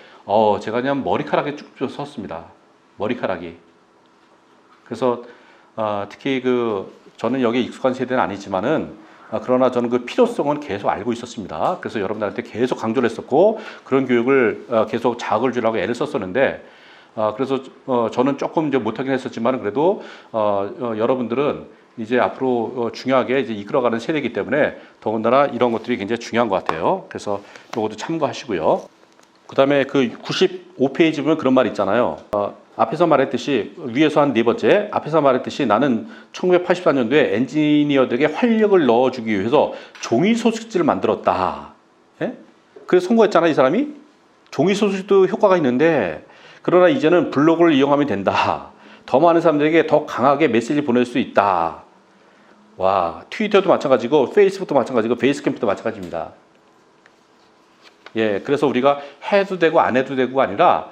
제가 그냥 머리카락에 쭉쭉 섰습니다. 머리카락이. 그래서 특히 저는 여기에 익숙한 세대는 아니지만은 그러나 저는 그 필요성은 계속 알고 있었습니다. 그래서 여러분들한테 계속 강조를 했었고, 그런 교육을 계속 자극을 주려고 애를 썼었는데, 그래서 저는 조금 이제 못하긴 했었지만 그래도 여러분들은 이제 앞으로 중요하게 이제 이끌어가는 세대이기 때문에 더군다나 이런 것들이 굉장히 중요한 것 같아요. 그래서 이것도 참고하시고요. 그 다음에 그 95페이지 보면 그런 말 있잖아요. 앞에서 말했듯이, 위에서 한 네 번째, 앞에서 말했듯이 나는 1984년도에 엔지니어들에게 활력을 넣어주기 위해서 종이 소식지를 만들었다. 그래서 선거했잖아, 이 사람이. 종이 소식도 효과가 있는데, 그러나 이제는 블로그를 이용하면 된다. 더 많은 사람들에게 더 강하게 메시지를 보낼 수 있다. 와, 트위터도 마찬가지고 페이스북도 마찬가지고 베이스캠프도 마찬가지입니다. 예, 그래서 우리가 해도 되고 안 해도 되고가 아니라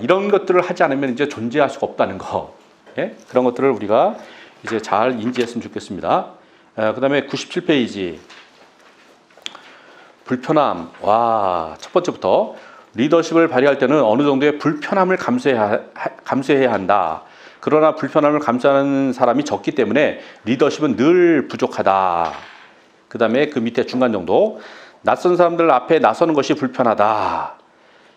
이런 것들을 하지 않으면 이제 존재할 수가 없다는 거. 예? 그런 것들을 우리가 이제 잘 인지했으면 좋겠습니다. 그다음에 97페이지. 불편함. 와, 첫 번째부터 리더십을 발휘할 때는 어느 정도의 불편함을 감수해야 한다. 그러나 불편함을 감수하는 사람이 적기 때문에 리더십은 늘 부족하다. 그 다음에 그 밑에 중간 정도. 낯선 사람들 앞에 나서는 것이 불편하다.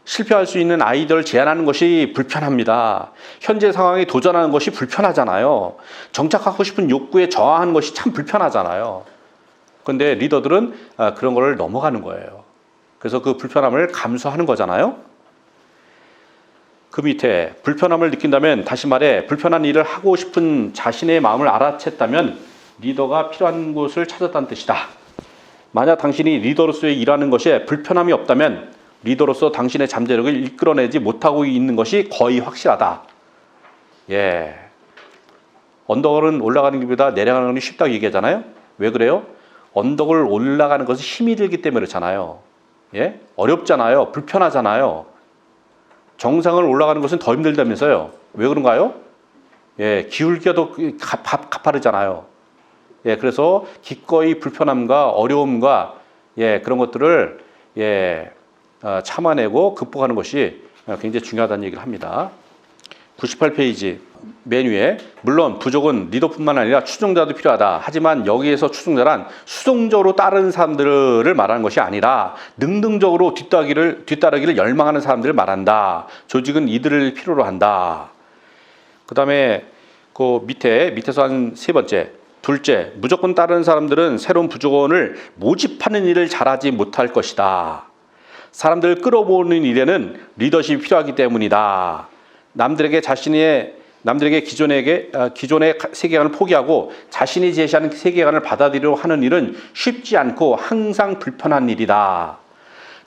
실패할 수 있는 아이디어를 제안하는 것이 불편합니다. 현재 상황에 도전하는 것이 불편하잖아요. 정착하고 싶은 욕구에 저항하는 것이 참 불편하잖아요. 그런데 리더들은 그런 걸 넘어가는 거예요. 그래서 그 불편함을 감수하는 거잖아요. 그 밑에 불편함을 느낀다면, 다시 말해 불편한 일을 하고 싶은 자신의 마음을 알아챘다면 리더가 필요한 곳을 찾았다는 뜻이다. 만약 당신이 리더로서의 일하는 것에 불편함이 없다면 리더로서 당신의 잠재력을 이끌어내지 못하고 있는 것이 거의 확실하다. 예. 언덕은 올라가는 것보다 내려가는 것이 쉽다고 얘기하잖아요. 왜 그래요? 언덕을 올라가는 것은 힘이 들기 때문에 그렇잖아요. 예? 어렵잖아요. 불편하잖아요. 정상을 올라가는 것은 더 힘들다면서요. 왜 그런가요? 예, 기울기가 가파르잖아요. 예, 그래서 기꺼이 불편함과 어려움과 그런 것들을 참아내고 극복하는 것이 굉장히 중요하다는 얘기를 합니다. 98페이지 맨 위에, 물론 부족은 리더뿐만 아니라 추종자도 필요하다. 하지만 여기에서 추종자란 수동적으로 따르는 사람들을 말하는 것이 아니라 능동적으로 뒤따르기를 열망하는 사람들을 말한다. 조직은 이들을 필요로 한다. 그 다음에 그 밑에서 한 세 번째, 둘째, 무조건 따르는 사람들은 새로운 부족원을 모집하는 일을 잘하지 못할 것이다. 사람들을 끌어모으는 일에는 리더십이 필요하기 때문이다. 남들에게 기존의 세계관을 포기하고 자신이 제시하는 세계관을 받아들이려 하는 일은 쉽지 않고 항상 불편한 일이다.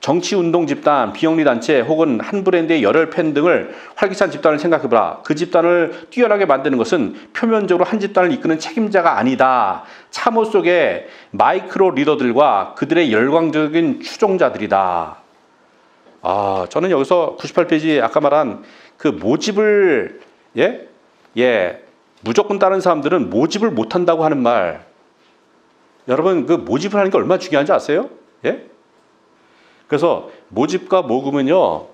정치운동 집단, 비영리 단체 혹은 한 브랜드의 열혈 팬 등을 활기찬 집단을 생각해보라. 그 집단을 뛰어나게 만드는 것은 표면적으로 한 집단을 이끄는 책임자가 아니다. 참호 속에 마이크로 리더들과 그들의 열광적인 추종자들이다. 저는 여기서 98페이지 아까 말한 그 모집을 무조건 따르는 사람들은 모집을 못한다고 하는 말, 여러분 그 모집을 하는 게 얼마나 중요한지 아세요? 예? 그래서 모집과 모금은요,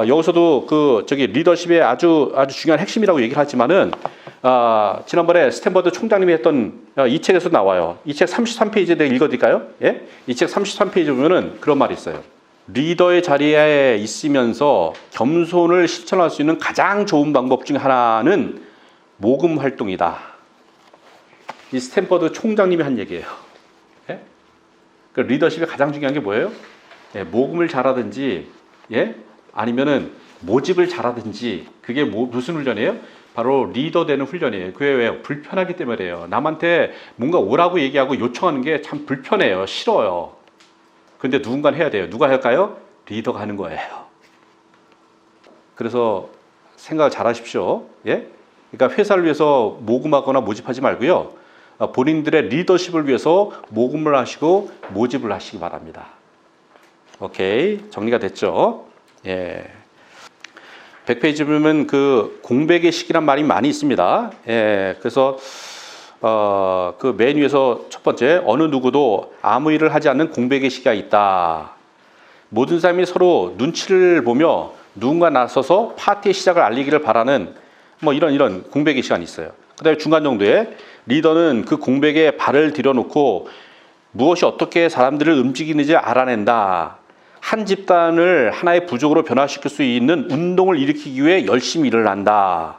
여기서도 리더십의 아주 중요한 핵심이라고 얘기를 하지만은, 지난번에 스탠퍼드 총장님이 했던 이 책에서 나와요. 이 책 33페이지에 대해 읽어드릴까요? 예? 이 책 33페이지 보면은 그런 말이 있어요. 리더의 자리에 있으면서 겸손을 실천할 수 있는 가장 좋은 방법 중 하나는 모금 활동이다. 이 스탠퍼드 총장님이 한 얘기예요. 예? 그 리더십의 가장 중요한 게 뭐예요? 모금을 잘하든지, 아니면은 모집을 잘하든지, 그게 무슨 훈련이에요? 바로 리더 되는 훈련이에요. 그게 왜? 불편하기 때문에요. 남한테 뭔가 오라고 얘기하고 요청하는 게 참 불편해요. 싫어요. 근데 누군가 해야 돼요. 누가 할까요? 리더가 하는 거예요. 그래서 생각을 잘 하십시오. 예? 그러니까 회사를 위해서 모금하거나 모집하지 말고요. 본인들의 리더십을 위해서 모금을 하시고 모집을 하시기 바랍니다. 오케이. 정리가 됐죠? 예. 100페이지 보면 그 공백의 시기란 말이 많이 있습니다. 예. 그래서 그 맨 위에서 첫 번째, 어느 누구도 아무 일을 하지 않는 공백의 시기가 있다. 모든 사람이 서로 눈치를 보며 누군가 나서서 파티의 시작을 알리기를 바라는 이런 공백의 시간이 있어요. 그 다음에 중간 정도에 리더는 그 공백에 발을 들여놓고 무엇이 어떻게 사람들을 움직이는지 알아낸다. 한 집단을 하나의 부족으로 변화시킬 수 있는 운동을 일으키기 위해 열심히 일을 한다.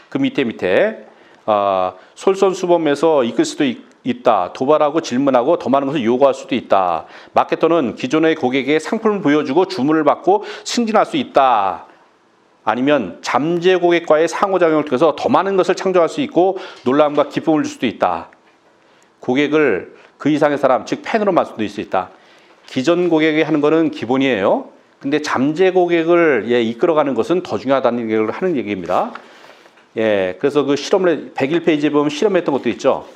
그 밑에 솔선수범해서 이끌 수도 있다. 도발하고 질문하고 더 많은 것을 요구할 수도 있다. 마케터는 기존의 고객에게 상품을 보여주고 주문을 받고 승진할 수 있다. 아니면 잠재 고객과의 상호작용을 통해서 더 많은 것을 창조할 수 있고 놀라움과 기쁨을 줄 수도 있다. 고객을 그 이상의 사람, 즉 팬으로 만들 수도 있을 수 있다. 기존 고객이 하는 것은 기본이에요. 근데 잠재 고객을 이끌어가는 것은 더 중요하다는 얘기를 하는 얘기입니다. 예, 그래서 그 실험을 101페이지에 보면 실험했던 것도 있죠.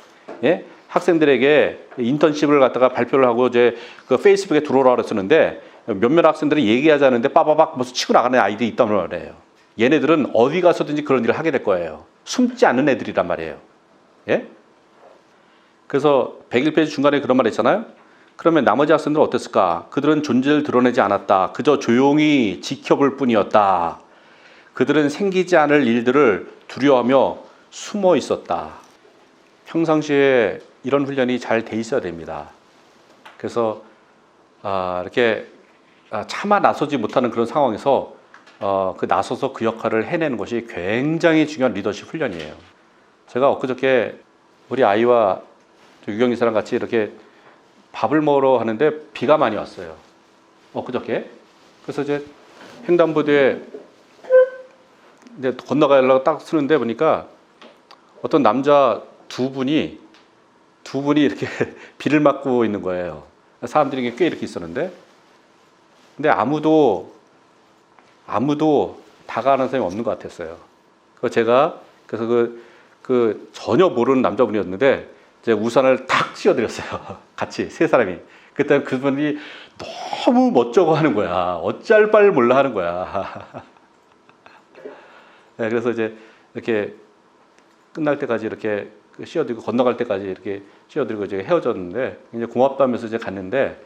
예? 학생들에게 인턴십을 갖다가 발표를 하고 이제 그 페이스북에 들어오라 그랬었는데 몇몇 학생들이 얘기하지 않는데 빠바박 무슨 치고 나가는 아이들이 있단 말이에요. 얘네들은 어디 가서든지 그런 일을 하게 될 거예요. 숨지 않는 애들이란 말이에요. 예? 그래서 101페이지 중간에 그런 말 있잖아요. 그러면 나머지 학생들은 어땠을까? 그들은 존재를 드러내지 않았다. 그저 조용히 지켜볼 뿐이었다. 그들은 생기지 않을 일들을 두려워하며 숨어 있었다. 평상시에 이런 훈련이 잘 돼 있어야 됩니다. 그래서 이렇게 차마 나서지 못하는 그런 상황에서 그 나서서 그 역할을 해내는 것이 굉장히 중요한 리더십 훈련이에요. 제가 엊그저께 우리 아이와 유경이 사랑 같이 이렇게 밥을 먹으러 하는데 비가 많이 왔어요. 엊그저께. 그래서 이제 횡단보도에 이제 건너가려고 딱 쓰는데 보니까 어떤 남자 두 분이 이렇게 비를 맞고 있는 거예요. 사람들이 꽤 이렇게 있었는데, 근데 아무도 다가가는 사람이 없는 것 같았어요. 그래서 제가 그 전혀 모르는 남자분이었는데 이제 우산을 탁 씌워드렸어요. 같이 세 사람이. 그때 그분이 너무 멋쩍어 하는 거야. 어찌할 바를 몰라 하는 거야. 네, 그래서 이제 이렇게 끝날 때까지 이렇게 씌워드리고 건너갈 때까지 이렇게 씌워드리고 이제 헤어졌는데 이제 고맙다면서 이제 갔는데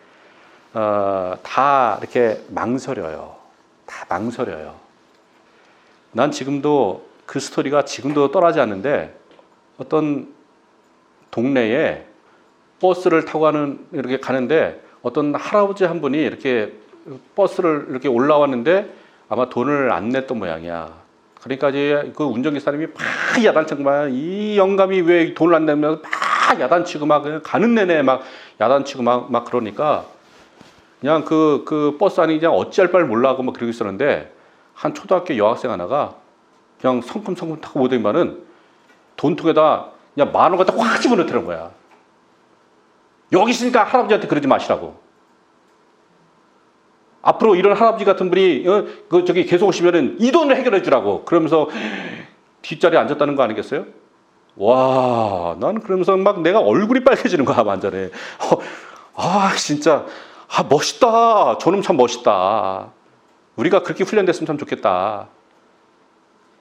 다 이렇게 망설여요. 다 망설여요. 난 지금도 그 스토리가 지금도 떠나지 않는데 어떤 동네에 버스를 타고 이렇게 가는데 어떤 할아버지 한 분이 이렇게 버스를 이렇게 올라왔는데 아마 돈을 안 냈던 모양이야. 그러니까 이제 그 운전기사님이 막 야단치고 막 이 영감이 왜 돈을 안 내면서 막 야단치고 막 가는 내내 막 야단치고 막 그러니까 그냥 그 버스 안이 그냥 어찌할 바를 몰라 하고 막 그러고 있었는데 한 초등학교 여학생 하나가 그냥 성큼성큼 타고 오더니만은 돈통에다 그냥 10,000원 갖다 확 집어넣더라는 거야. 여기 있으니까 할아버지한테 그러지 마시라고. 앞으로 이런 할아버지 같은 분이 저기 계속 오시면은 이 돈을 해결해 주라고. 그러면서 뒷자리에 앉았다는 거 아니겠어요? 와, 난 그러면서 막 내가 얼굴이 빨개지는 거야, 완전히. 진짜 멋있다. 저놈 참 멋있다. 우리가 그렇게 훈련됐으면 참 좋겠다.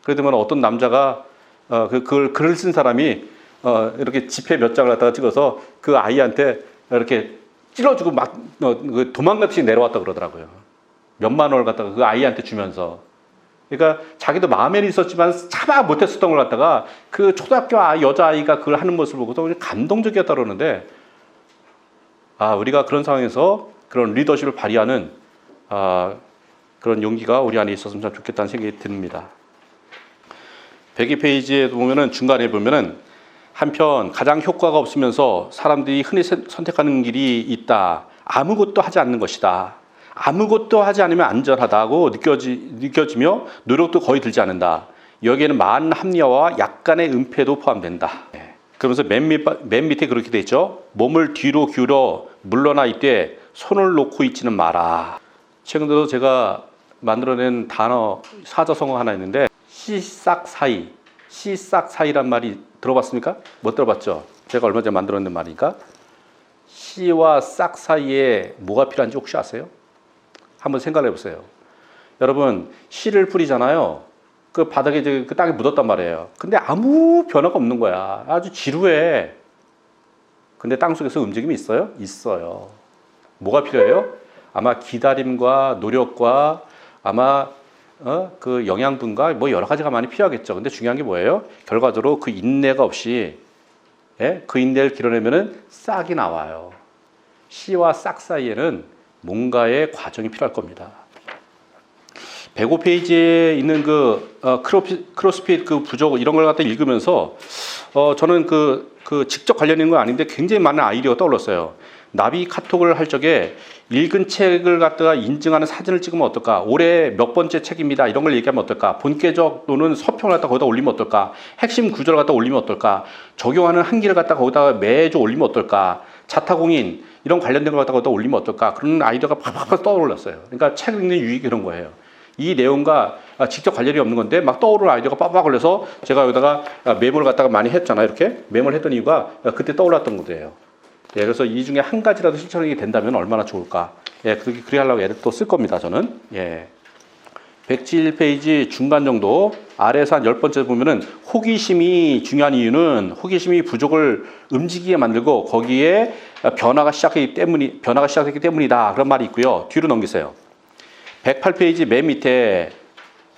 그러더니 어떤 남자가 그걸 글을 쓴 사람이 이렇게 지폐 몇 장을 갖다가 찍어서 그 아이한테 이렇게 찔러주고 막 도망가듯이 내려왔다 그러더라고요. 몇만 원을 갖다가 그 아이한테 주면서. 그러니까 자기도 마음에는 있었지만 차마 못했었던 걸 갖다가 그 초등학교 여자아이가 그걸 하는 모습을 보고서 감동적이었다 그러는데 우리가 그런 상황에서 그런 리더십을 발휘하는 그런 용기가 우리 안에 있었으면 참 좋겠다는 생각이 듭니다. 102페이지에 보면은 중간에 보면은 한편 가장 효과가 없으면서 사람들이 흔히 선택하는 길이 있다. 아무것도 하지 않는 것이다. 아무것도 하지 않으면 안전하다고 느껴지며 노력도 거의 들지 않는다. 여기에는 많은 합리화와 약간의 은폐도 포함된다. 그러면서 맨 밑에 그렇게 돼 있죠. 몸을 뒤로 기울여 물러나 있되 손을 놓고 있지는 마라. 최근 들어 제가 만들어낸 단어 사자성어 하나 있는데 시싹사이. 시싹사이란 말이 들어봤습니까? 못 들어봤죠? 제가 얼마 전에 만들어낸 말이니까. 시와 싹 사이에 뭐가 필요한지 혹시 아세요? 한번 생각해 보세요. 여러분, 씨를 뿌리잖아요. 그 바닥에 그 땅에 묻었단 말이에요. 근데 아무 변화가 없는 거야. 아주 지루해. 근데 땅 속에서 움직임이 있어요? 있어요. 뭐가 필요해요? 아마 기다림과 노력과 아마 그 영양분과 뭐 여러 가지가 많이 필요하겠죠. 근데 중요한 게 뭐예요? 결과적으로 그 인내가 없이 그 인내를 길어내면은 싹이 나와요. 씨와 싹 사이에는 뭔가의 과정이 필요할 겁니다. 105페이지에 있는 그 크로스핏 그 부족 이런 걸 갖다 읽으면서 저는 그 직접 관련 있는 건 아닌데 굉장히 많은 아이디어가 떠올랐어요. 나비 카톡을 할 적에 읽은 책을 갖다가 인증하는 사진을 찍으면 어떨까? 올해 몇 번째 책입니다. 이런 걸 얘기하면 어떨까? 본계적 또는 서평을 갖다 거기다 올리면 어떨까? 핵심 구절을 갖다 올리면 어떨까? 적용하는 한기를 갖다 거기다 매주 올리면 어떨까? 자타공인 이런 관련된 걸 갖다 거기다 올리면 어떨까? 그런 아이디어가 팍팍팍 떠올랐어요. 그러니까 책 읽는 유익이 그런 거예요. 이 내용과 직접 관련이 없는 건데 막 떠오르는 아이디어가 빠박 걸려서 제가 여기다가 메모를 갖다가 많이 했잖아요. 이렇게 메모를 했던 이유가 그때 떠올랐던 거예요. 예, 그래서 이 중에 한 가지라도 실천이 된다면 얼마나 좋을까. 예, 그렇게 하려고 애를 또 쓸 겁니다. 저는. 예. 171페이지 중간 정도 아래에서 한 10번째 보면은 호기심이 중요한 이유는 호기심이 부족을 움직이게 만들고 거기에 변화가 시작했기 때문이다. 그런 말이 있고요. 뒤로 넘기세요. 108페이지 맨 밑에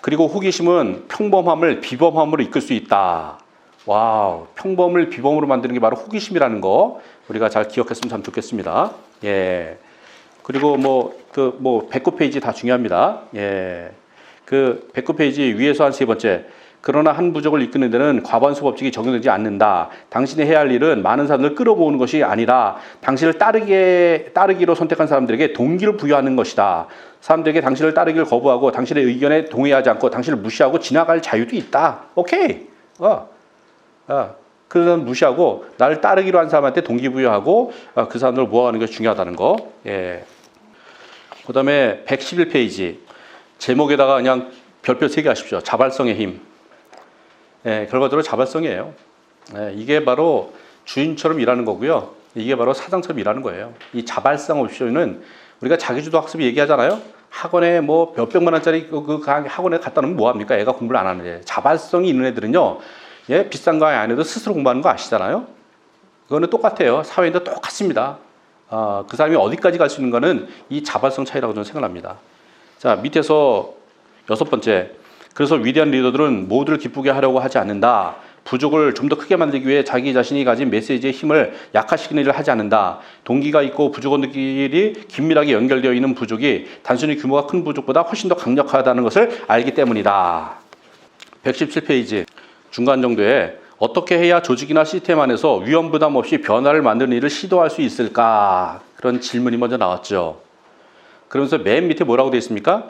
그리고 호기심은 평범함을 비범함으로 이끌 수 있다. 와우, 평범을 비범으로 만드는 게 바로 호기심이라는 거 우리가 잘 기억했으면 참 좋겠습니다. 예. 그리고 109페이지 다 중요합니다. 예. 109페이지 위에서 한 세 번째. 그러나 한 부족을 이끄는 데는 과반수 법칙이 적용되지 않는다. 당신이 해야 할 일은 많은 사람들을 끌어모으는 것이 아니라 당신을 따르기로 선택한 사람들에게 동기를 부여하는 것이다. 사람들에게 당신을 따르기를 거부하고 당신의 의견에 동의하지 않고 당신을 무시하고 지나갈 자유도 있다. 오케이. 그 사람 무시하고 나를 따르기로 한 사람한테 동기부여하고 그 사람들을 모아가는 것이 중요하다는 거. 예. 그 다음에 111페이지. 제목에다가 그냥 별표 3개 하십시오. 자발성의 힘. 예, 결과적으로 자발성이에요. 예, 이게 바로 주인처럼 일하는 거고요. 이게 바로 사장처럼 일하는 거예요. 이 자발성 옵션은 우리가 자기주도 학습 얘기하잖아요. 학원에 뭐 몇백만 원짜리 그 학원에 갖다 놓으면 뭐합니까? 애가 공부를 안 하는데. 자발성이 있는 애들은요. 예, 비싼 거 안 해도 스스로 공부하는 거 아시잖아요. 그거는 똑같아요. 사회인도 똑같습니다. 그 사람이 어디까지 갈 수 있는 거는 이 자발성 차이라고 저는 생각합니다. 자, 밑에서 6번째. 그래서 위대한 리더들은 모두를 기쁘게 하려고 하지 않는다. 부족을 좀 더 크게 만들기 위해 자기 자신이 가진 메시지의 힘을 약화시키는 일을 하지 않는다. 동기가 있고 부족원들끼리 긴밀하게 연결되어 있는 부족이 단순히 규모가 큰 부족보다 훨씬 더 강력하다는 것을 알기 때문이다. 117페이지 중간 정도에 어떻게 해야 조직이나 시스템 안에서 위험 부담 없이 변화를 만드는 일을 시도할 수 있을까? 그런 질문이 먼저 나왔죠. 그러면서 맨 밑에 뭐라고 되어 있습니까?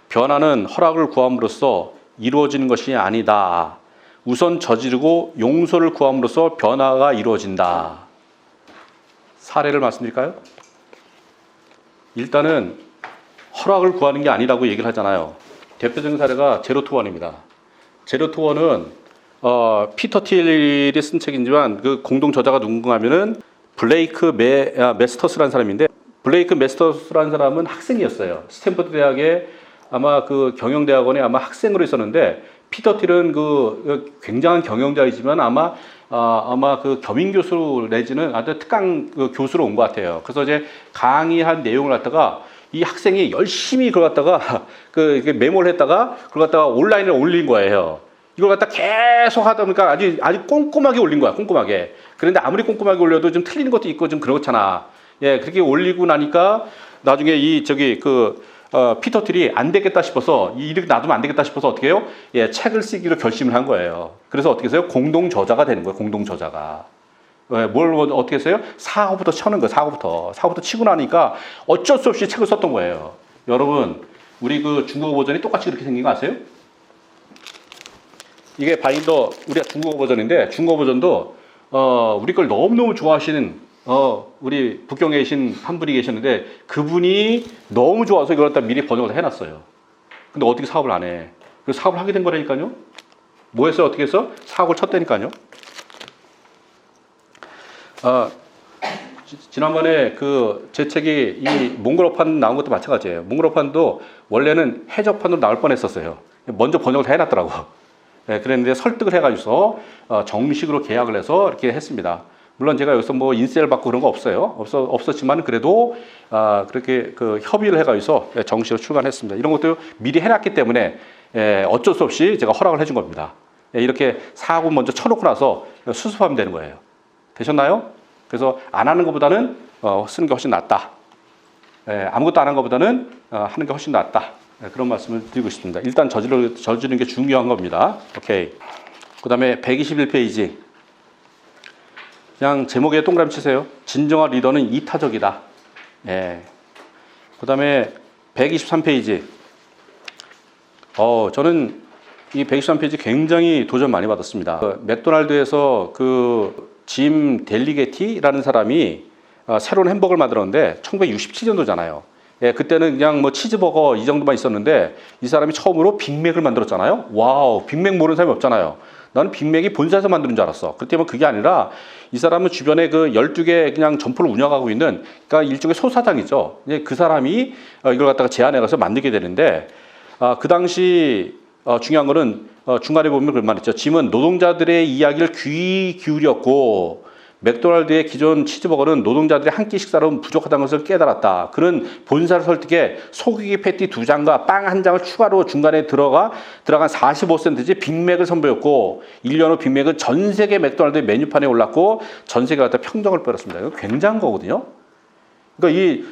변화는 허락을 구함으로써 이루어지는 것이 아니다. 우선 저지르고 용서를 구함으로써 변화가 이루어진다. 사례를 말씀드릴까요? 일단은 허락을 구하는 게 아니라고 얘기를 하잖아요. 대표적인 사례가 제로투원입니다. 제로투원은 피터 틸이 쓴 책이지만 그 공동 저자가 누군가 하면은 블레이크 메스터스라는 사람인데 블레이크 메스터스라는 사람은 학생이었어요. 스탠퍼드 대학에 아마 그 경영대학원에 아마 학생으로 있었는데 피터 틸은 그 굉장한 경영자이지만 아마 그 겸임 교수 내지는 아주 특강 그 교수로 온 것 같아요. 그래서 이제 강의한 내용을 갖다가 이 학생이 열심히 그걸 갖다가 그 메모를 했다가 그걸 갖다가 온라인에 올린 거예요. 이걸 갖다 계속 하다 보니까 아주 꼼꼼하게 올린 거야, 꼼꼼하게. 그런데 아무리 꼼꼼하게 올려도 좀 틀리는 것도 있고 좀 그렇잖아. 예, 그렇게 올리고 나니까 나중에 피터 틸이 안 되겠다 싶어서 이렇게 놔두면 안 되겠다 싶어서 어떻게 해요? 예, 책을 쓰기로 결심을 한 거예요. 그래서 어떻게 해서요? 공동 저자가 되는 거예요, 공동 저자가. 예, 뭘 어떻게 했어요? 사고부터 쳐는 거예요, 사고부터 치고 나니까 어쩔 수 없이 책을 썼던 거예요. 여러분, 우리 그 중국어 버전이 똑같이 그렇게 생긴 거 아세요? 이게 바인더 우리가 중국어 버전인데 중국어 버전도 우리 걸 너무너무 좋아하시는 우리 북경에 계신 한 분이 계셨는데 그분이 너무 좋아서 이걸 갖다 미리 번역을 해놨어요. 근데 어떻게 사업을 안 해? 그래서 사업을 하게 된 거라니까요. 뭐 했어요? 어떻게 해서? 사업을 쳤다니까요. 지난번에 제 책이 이 몽골어판 나온 것도 마찬가지예요. 몽골어판도 원래는 해적판으로 나올 뻔했었어요. 먼저 번역을 해놨더라고. 네, 그랬는데 설득을 해가지고 정식으로 계약을 해서 이렇게 했습니다. 물론 제가 여기서 뭐 인세를 받고 그런 거 없었지만 그래도 그렇게 그 협의를 해가지고 정식으로 출간했습니다. 이런 것도 미리 해놨기 때문에 어쩔 수 없이 제가 허락을 해준 겁니다. 이렇게 사고 먼저 쳐놓고 나서 수습하면 되는 거예요. 되셨나요? 그래서 안 하는 것보다는 쓰는 게 훨씬 낫다. 아무것도 안 한 것보다는 하는 게 훨씬 낫다. 그런 말씀을 드리고 싶습니다. 일단 저지르는 게 중요한 겁니다. 오케이. 그 다음에 121페이지. 그냥 제목에 동그라미 치세요. 진정한 리더는 이타적이다. 예. 그 다음에 123페이지. 저는 이 123페이지 굉장히 도전 많이 받았습니다. 맥도날드에서 짐 델리게티라는 사람이 새로운 햄버거를 만들었는데 1967년도잖아요. 예, 그때는 그냥 뭐 치즈버거 이 정도만 있었는데 이 사람이 처음으로 빅맥을 만들었잖아요. 와우, 빅맥 모르는 사람이 없잖아요. 나는 빅맥이 본사에서 만드는 줄 알았어. 그때면 그게 아니라 이 사람은 주변에 그 12개 그냥 점포를 운영하고 있는, 그러니까 일종의 소사장이죠. 그 사람이 이걸 갖다가 제안해 가서 만들게 되는데, 그 당시 중요한 거는 중간에 보면 그런 말 있죠. 짐은 노동자들의 이야기를 귀 기울였고 맥도날드의 기존 치즈버거는 노동자들의 한 끼 식사로 부족하다는 것을 깨달았다. 그는 본사를 설득해 소고기 패티 2장과 빵 1장을 추가로 중간에 들어간 45센트지 빅맥을 선보였고 1년 후 빅맥은 전 세계 맥도날드 메뉴판에 올랐고 전 세계가 다 평정을 벌였습니다. 이거 굉장한 거거든요. 그러니까 이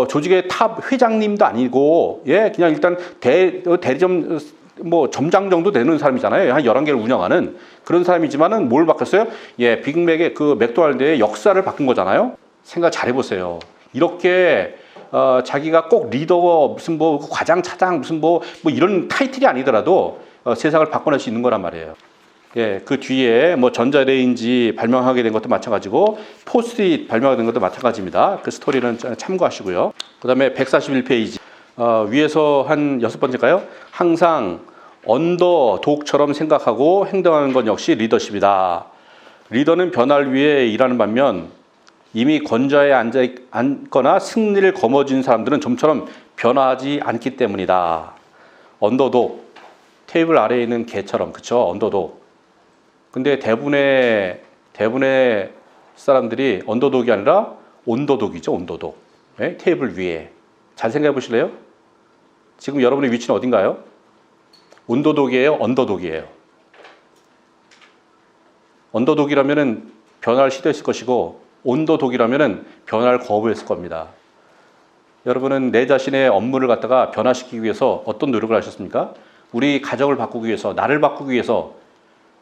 조직의 탑 회장님도 아니고, 예, 그냥 일단 대리점 뭐 점장 정도 되는 사람이잖아요. 한 11개를 운영하는 그런 사람이지만은 뭘 바꿨어요? 예, 빅맥의 그 맥도날드의 역사를 바꾼 거잖아요. 생각 잘 해보세요. 이렇게 자기가 꼭 리더 무슨 뭐 과장 차장 무슨 뭐 이런 타이틀이 아니더라도 세상을 바꿔낼 수 있는 거란 말이에요. 예, 그 뒤에 뭐 전자레인지 발명하게 된 것도 마찬가지고 포스트잇 발명하게 된 것도 마찬가지입니다. 그 스토리는 참고하시고요. 그다음에 141페이지 위에서 한 6번째일까요? 항상 언더독처럼 생각하고 행동하는 건 역시 리더십이다. 리더는 변화를 위해 일하는 반면 이미 권좌에 앉거나 승리를 거머쥔 사람들은 좀처럼 변화하지 않기 때문이다. 언더독, 테이블 아래에 있는 개처럼, 그쵸? 언더독. 근데 대부분의 사람들이 언더독이 아니라 온더독이죠, 온더독. 네? 테이블 위에. 잘 생각해 보실래요? 지금 여러분의 위치는 어딘가요? 온더독이에요? 언더독이에요? 언더독이라면은 변화를 시도했을 것이고 온더독이라면은 변화를 거부했을 겁니다. 여러분은 내 자신의 업무를 갖다가 변화시키기 위해서 어떤 노력을 하셨습니까? 우리 가정을 바꾸기 위해서, 나를 바꾸기 위해서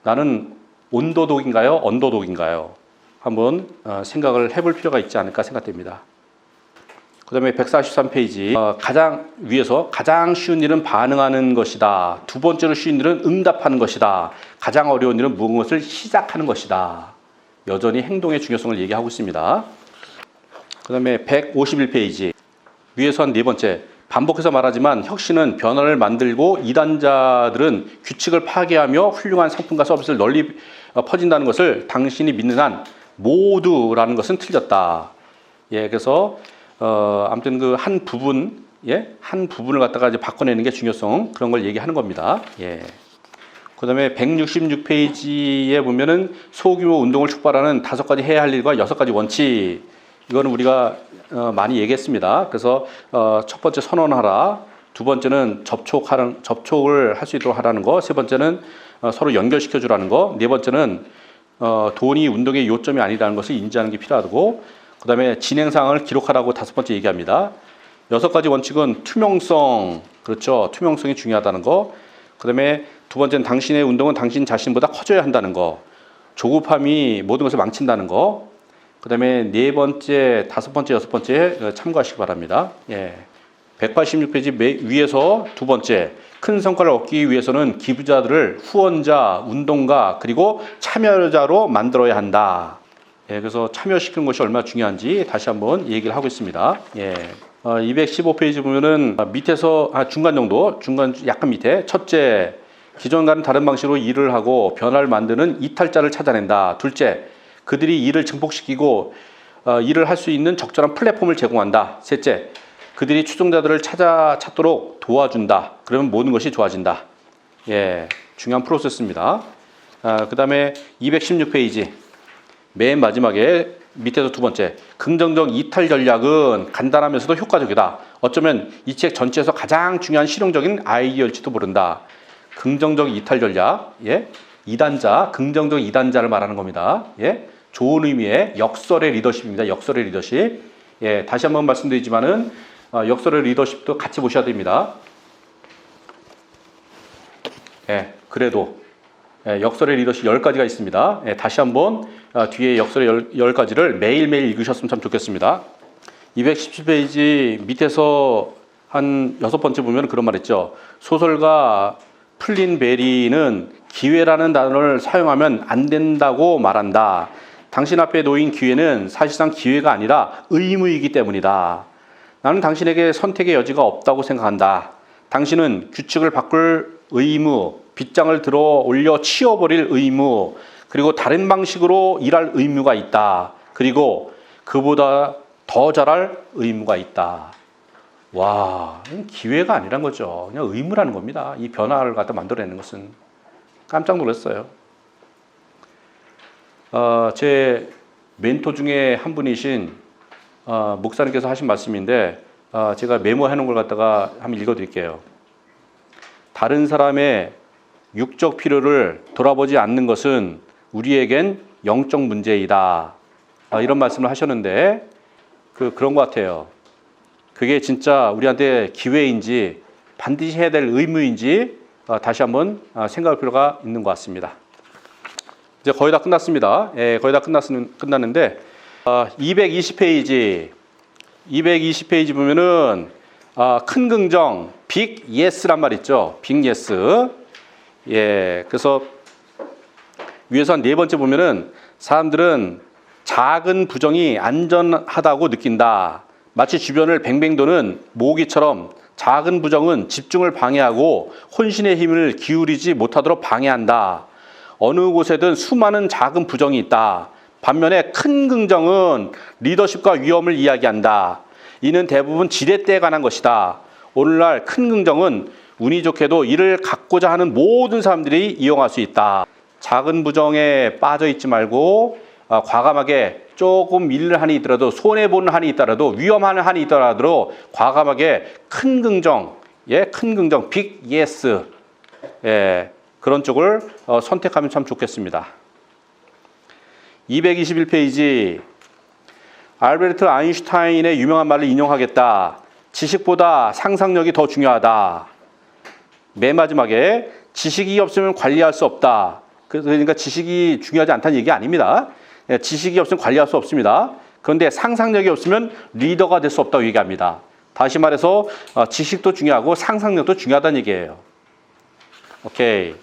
나는 온더독인가요? 언더독인가요? 한번 생각을 해볼 필요가 있지 않을까 생각됩니다. 그 다음에 143페이지 가장 위에서 가장 쉬운 일은 반응하는 것이다. 두 번째로 쉬운 일은 응답하는 것이다. 가장 어려운 일은 무엇을 시작하는 것이다. 여전히 행동의 중요성을 얘기하고 있습니다. 그 다음에 151페이지 위에서 한 네 번째 반복해서 말하지만 혁신은 변화를 만들고 이단자들은 규칙을 파괴하며 훌륭한 상품과 서비스를 널리 퍼진다는 것을 당신이 믿는 한 모두라는 것은 틀렸다. 예, 그래서 아무튼 그 한 부분, 예, 한 부분을 갖다가 이제 바꿔내는 게 중요성 그런 걸 얘기하는 겁니다. 예. 그다음에 166페이지에 보면은 소규모 운동을 촉발하는 5가지 해야 할 일과 6가지 원칙. 이거는 우리가 많이 얘기했습니다. 그래서 첫 번째 선언하라, 두 번째는 접촉을 할 수 있도록 하라는 거, 세 번째는 서로 연결시켜 주라는 거, 네 번째는 돈이 운동의 요점이 아니라는 것을 인지하는 게 필요하고, 그 다음에 진행 상황을 기록하라고 5번째 얘기합니다. 6가지 원칙은 투명성, 그렇죠. 투명성이 중요하다는 거. 그 다음에 두 번째는 당신의 운동은 당신 자신보다 커져야 한다는 거. 조급함이 모든 것을 망친다는 거. 그 다음에 네 번째, 5번째, 6번째 참고하시기 바랍니다. 예. 186페이지 위에서 두 번째, 큰 성과를 얻기 위해서는 기부자들을 후원자, 운동가, 그리고 참여자로 만들어야 한다. 예, 그래서 참여시키는 것이 얼마나 중요한지 다시 한번 얘기를 하고 있습니다. 예. 215페이지 보면은 밑에서 중간 정도, 중간 약간 밑에 첫째, 기존과는 다른 방식으로 일을 하고 변화를 만드는 이탈자를 찾아낸다. 둘째, 그들이 일을 증폭시키고 일을 할 수 있는 적절한 플랫폼을 제공한다. 셋째, 그들이 추종자들을 찾도록 도와준다. 그러면 모든 것이 좋아진다. 예, 중요한 프로세스입니다. 그 다음에 216페이지 맨 마지막에 밑에서 두 번째, 긍정적 이탈 전략은 간단하면서도 효과적이다. 어쩌면 이 책 전체에서 가장 중요한 실용적인 아이디어일지도 모른다. 긍정적 이탈 전략, 예, 이단자, 긍정적 이단자를 말하는 겁니다. 예, 좋은 의미의 역설의 리더십입니다. 역설의 리더십. 예, 다시 한번 말씀드리지만은 역설의 리더십도 같이 보셔야 됩니다. 예, 그래도 역설의 리더십 10가지가 있습니다. 예, 다시 한번 뒤에 역설의 10가지를 매일매일 읽으셨으면 참 좋겠습니다. 217페이지 밑에서 한 6번째 보면 그런 말 있죠. 소설가 플린 베리는 기회라는 단어를 사용하면 안 된다고 말한다. 당신 앞에 놓인 기회는 사실상 기회가 아니라 의무이기 때문이다. 나는 당신에게 선택의 여지가 없다고 생각한다. 당신은 규칙을 바꿀 의무, 빗장을 들어 올려 치워버릴 의무, 그리고 다른 방식으로 일할 의무가 있다. 그리고 그보다 더 잘할 의무가 있다. 와, 기회가 아니란 거죠. 그냥 의무라는 겁니다. 이 변화를 갖다 만들어내는 것은. 깜짝 놀랐어요. 제 멘토 중에 한 분이신 목사님께서 하신 말씀인데 제가 메모해 놓은 걸 갖다가 한번 읽어드릴게요. 다른 사람의 육적 필요를 돌아보지 않는 것은 우리에겐 영적 문제이다. 이런 말씀을 하셨는데 그런 것 같아요. 그게 진짜 우리한테 기회인지 반드시 해야 될 의무인지 다시 한번 생각할 필요가 있는 것 같습니다. 이제 거의 다 끝났습니다. 예, 거의 다 끝났는데 220페이지 보면은 큰 긍정, 빅 예스란 말 있죠. 빅 예스. 예, 그래서 위에서 한 네 번째 보면은 사람들은 작은 부정이 안전하다고 느낀다. 마치 주변을 뱅뱅 도는 모기처럼 작은 부정은 집중을 방해하고 혼신의 힘을 기울이지 못하도록 방해한다. 어느 곳에든 수많은 작은 부정이 있다. 반면에 큰 긍정은 리더십과 위험을 이야기한다. 이는 대부분 지렛대에 관한 것이다. 오늘날 큰 긍정은 운이 좋게도 이를 갖고자 하는 모든 사람들이 이용할 수 있다. 작은 부정에 빠져 있지 말고 과감하게 조금 밀리는 한이 있더라도 손해보는 한이 있더라도 위험한 한이 있더라도 과감하게 큰 긍정, 큰 긍정, 빅 예스, 그런 쪽을 선택하면 참 좋겠습니다. 221페이지 알베르트 아인슈타인의 유명한 말을 인용하겠다. 지식보다 상상력이 더 중요하다. 맨 마지막에 지식이 없으면 관리할 수 없다. 그러니까 지식이 중요하지 않다는 얘기 아닙니다. 지식이 없으면 관리할 수 없습니다. 그런데 상상력이 없으면 리더가 될 수 없다고 얘기합니다. 다시 말해서 지식도 중요하고 상상력도 중요하다는 얘기예요. 오케이.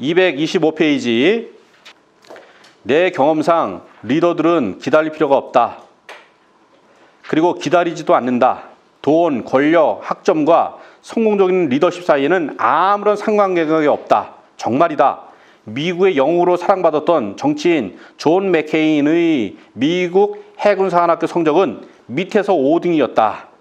225페이지 내 경험상 리더들은 기다릴 필요가 없다. 그리고 기다리지도 않는다. 돈, 권력, 학점과 성공적인 리더십 사이에는 아무런 상관관계가 없다. 정말이다. 미국의 영웅으로 사랑받았던 정치인 존 맥케인의 미국 해군사관학교 성적은 밑에서 5등이었다.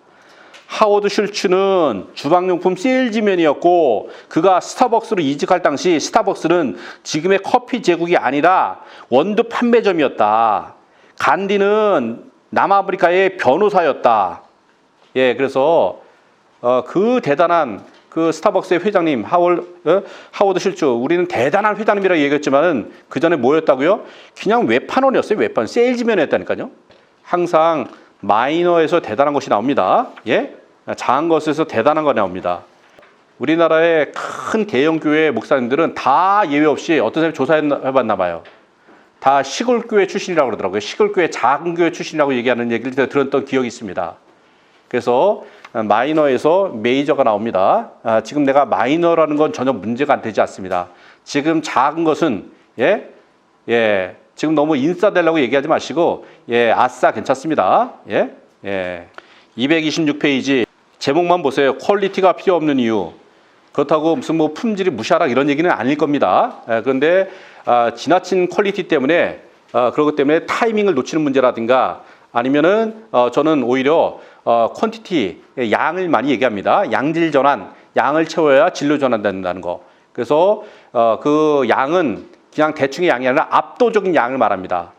하워드 슐츠는 주방용품 세일즈맨이었고 그가 스타벅스로 이직할 당시 스타벅스는 지금의 커피 제국이 아니라 원두 판매점이었다. 간디는 남아프리카의 변호사였다. 예, 그래서 그 대단한 그 스타벅스의 회장님 하워드 슐츠, 우리는 대단한 회장님이라고 얘기했지만은 그 전에 뭐였다고요? 그냥 외판원이었어요. 외판 세일즈맨이었다니까요. 항상 마이너에서 대단한 것이 나옵니다. 예, 작은 것에서 대단한 거 나옵니다. 우리나라의 큰 대형 교회 목사님들은 다 예외 없이 어떤 사람이 조사해봤나 봐요. 다 시골교회 출신이라고 그러더라고요. 시골교회 작은 교회 출신이라고 얘기하는 얘기를 들었던 기억이 있습니다. 그래서 마이너에서 메이저가 나옵니다. 지금 내가 마이너라는 건 전혀 문제가 안 되지 않습니다. 지금 작은 것은 지금 너무 인싸되려고 얘기하지 마시고 아싸 괜찮습니다. 226페이지 제목만 보세요. 퀄리티가 필요 없는 이유. 그렇다고 무슨 뭐 품질이 무시하라 이런 얘기는 아닐 겁니다. 그런데 지나친 퀄리티 때문에 그것 때문에 타이밍을 놓치는 문제라든가 아니면은 저는 오히려 퀀티티 양을 많이 얘기합니다. 양질 전환, 양을 채워야 질로 전환된다는 거. 그래서 그 양은 그냥 대충의 양이 아니라 압도적인 양을 말합니다.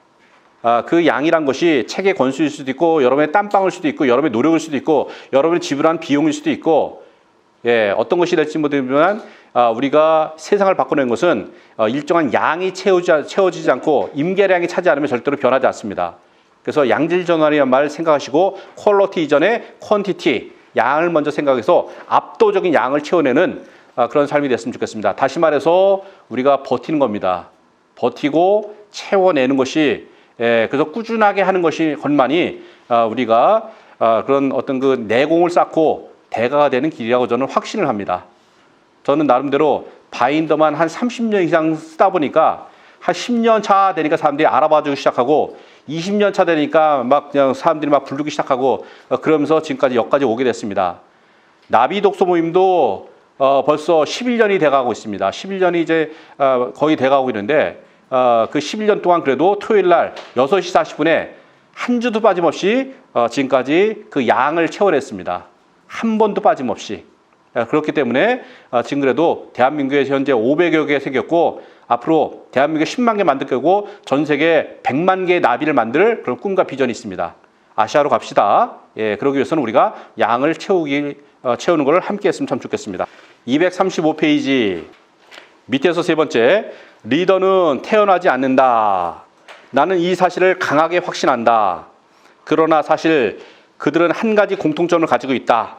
그 양이란 것이 책의 권수일 수도 있고 여러분의 땀방울 수도 있고 여러분의 노력일 수도 있고 여러분이 지불한 비용일 수도 있고 어떤 것이 될지 모르지만 우리가 세상을 바꿔낸 것은 일정한 양이 채워지지 않고 임계량이 차지 않으면 절대로 변하지 않습니다. 그래서 양질 전환이라는 말 생각하시고 퀄리티 이전에 퀀티티, 양을 먼저 생각해서 압도적인 양을 채워내는 그런 삶이 됐으면 좋겠습니다. 다시 말해서 우리가 버티는 겁니다. 버티고 채워내는 것이 그래서 꾸준하게 하는 것만이 우리가 그런 어떤 그 내공을 쌓고 대가가 되는 길이라고 저는 확신을 합니다. 저는 나름대로 바인더만 한 30년 이상 쓰다 보니까 한 10년 차 되니까 사람들이 알아봐주기 시작하고 20년 차 되니까 막 그냥 사람들이 막 부르기 시작하고 그러면서 지금까지 여기까지 오게 됐습니다. 나비 독서 모임도 벌써 11년이 돼가고 있습니다. 11년이 이제 거의 돼가고 있는데 그 11년 동안 그래도 토요일 날 6시 40분에 한 주도 빠짐없이 지금까지 그 양을 채워냈습니다. 한 번도 빠짐없이. 그렇기 때문에 지금 그래도 대한민국에 현재 500여 개 생겼고 앞으로 대한민국에 10만 개 만들 거고 전 세계 100만 개의 나비를 만들 그런 꿈과 비전이 있습니다. 아시아로 갑시다. 예, 그러기 위해서는 우리가 양을 채우는 걸 함께 했으면 참 좋겠습니다. 235페이지 밑에서 세 번째, 리더는 태어나지 않는다. 나는 이 사실을 강하게 확신한다. 그러나 사실 그들은 한 가지 공통점을 가지고 있다.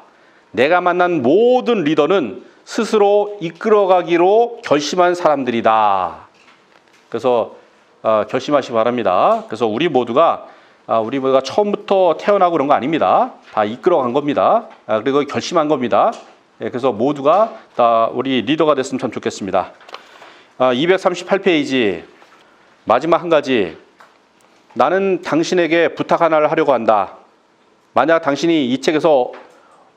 내가 만난 모든 리더는 스스로 이끌어가기로 결심한 사람들이다. 그래서 결심하시기 바랍니다. 그래서 우리 모두가 처음부터 태어나고 그런 거 아닙니다. 다 이끌어간 겁니다. 그리고 결심한 겁니다. 그래서 모두가 다 우리 리더가 됐으면 참 좋겠습니다. 238페이지 마지막 한 가지. 나는 당신에게 부탁 하나를 하려고 한다. 만약 당신이 이 책에서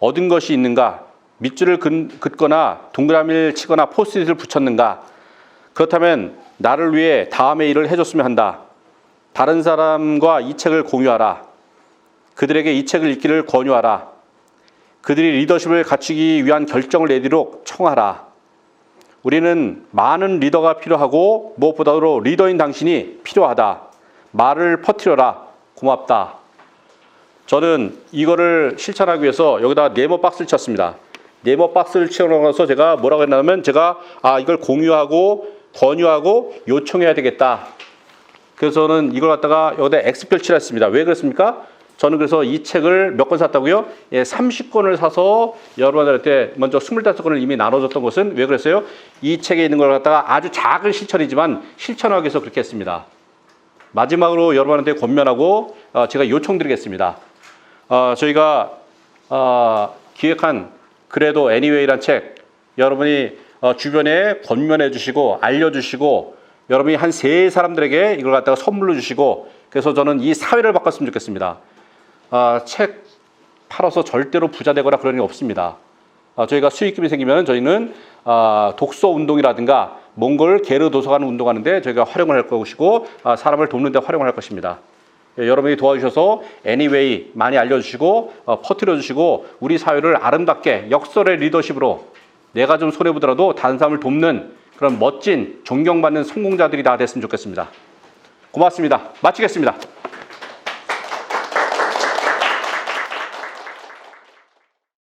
얻은 것이 있는가, 밑줄을 긋거나 동그라미를 치거나 포스트잇을 붙였는가, 그렇다면 나를 위해 다음의 일을 해줬으면 한다. 다른 사람과 이 책을 공유하라. 그들에게 이 책을 읽기를 권유하라. 그들이 리더십을 갖추기 위한 결정을 내도록 청하라. 우리는 많은 리더가 필요하고 무엇보다도 리더인 당신이 필요하다. 말을 퍼뜨려라. 고맙다. 저는 이거를 실천하기 위해서 여기다 네모 박스를 쳤습니다. 네모 박스를 채워넣어서 제가 뭐라고 했냐면 제가 이걸 공유하고 권유하고 요청해야 되겠다. 그래서 저는 이걸 갖다가 여기다 X표치를 했습니다. 왜 그렇습니까? 저는 그래서 이 책을 몇 권 샀다고요? 30권을 사서 여러분들한테 먼저 25권을 이미 나눠줬던 것은 왜 그랬어요? 이 책에 있는 걸 갖다가 아주 작은 실천이지만 실천하기 위해서 그렇게 했습니다. 마지막으로 여러분한테 권면하고 제가 요청드리겠습니다. 저희가 기획한 그래도 애니웨이란 책 여러분이 주변에 권면해 주시고 알려주시고 여러분이 한 3사람들에게 이걸 갖다가 선물로 주시고 그래서 저는 이 사회를 바꿨으면 좋겠습니다. 책 팔아서 절대로 부자 되거나 그런 일 없습니다. 저희가 수익금이 생기면 저희는 독서 운동이라든가 몽골 게르 도서관 운동하는데 저희가 활용을 할 것이고 사람을 돕는 데 활용을 할 것입니다. 여러분이 도와주셔서 애니웨이 많이 알려주시고 퍼뜨려 주시고 우리 사회를 아름답게 역설의 리더십으로 내가 좀 손해보더라도 다른 사람을 돕는 그런 멋진 존경받는 성공자들이 다 됐으면 좋겠습니다. 고맙습니다. 마치겠습니다.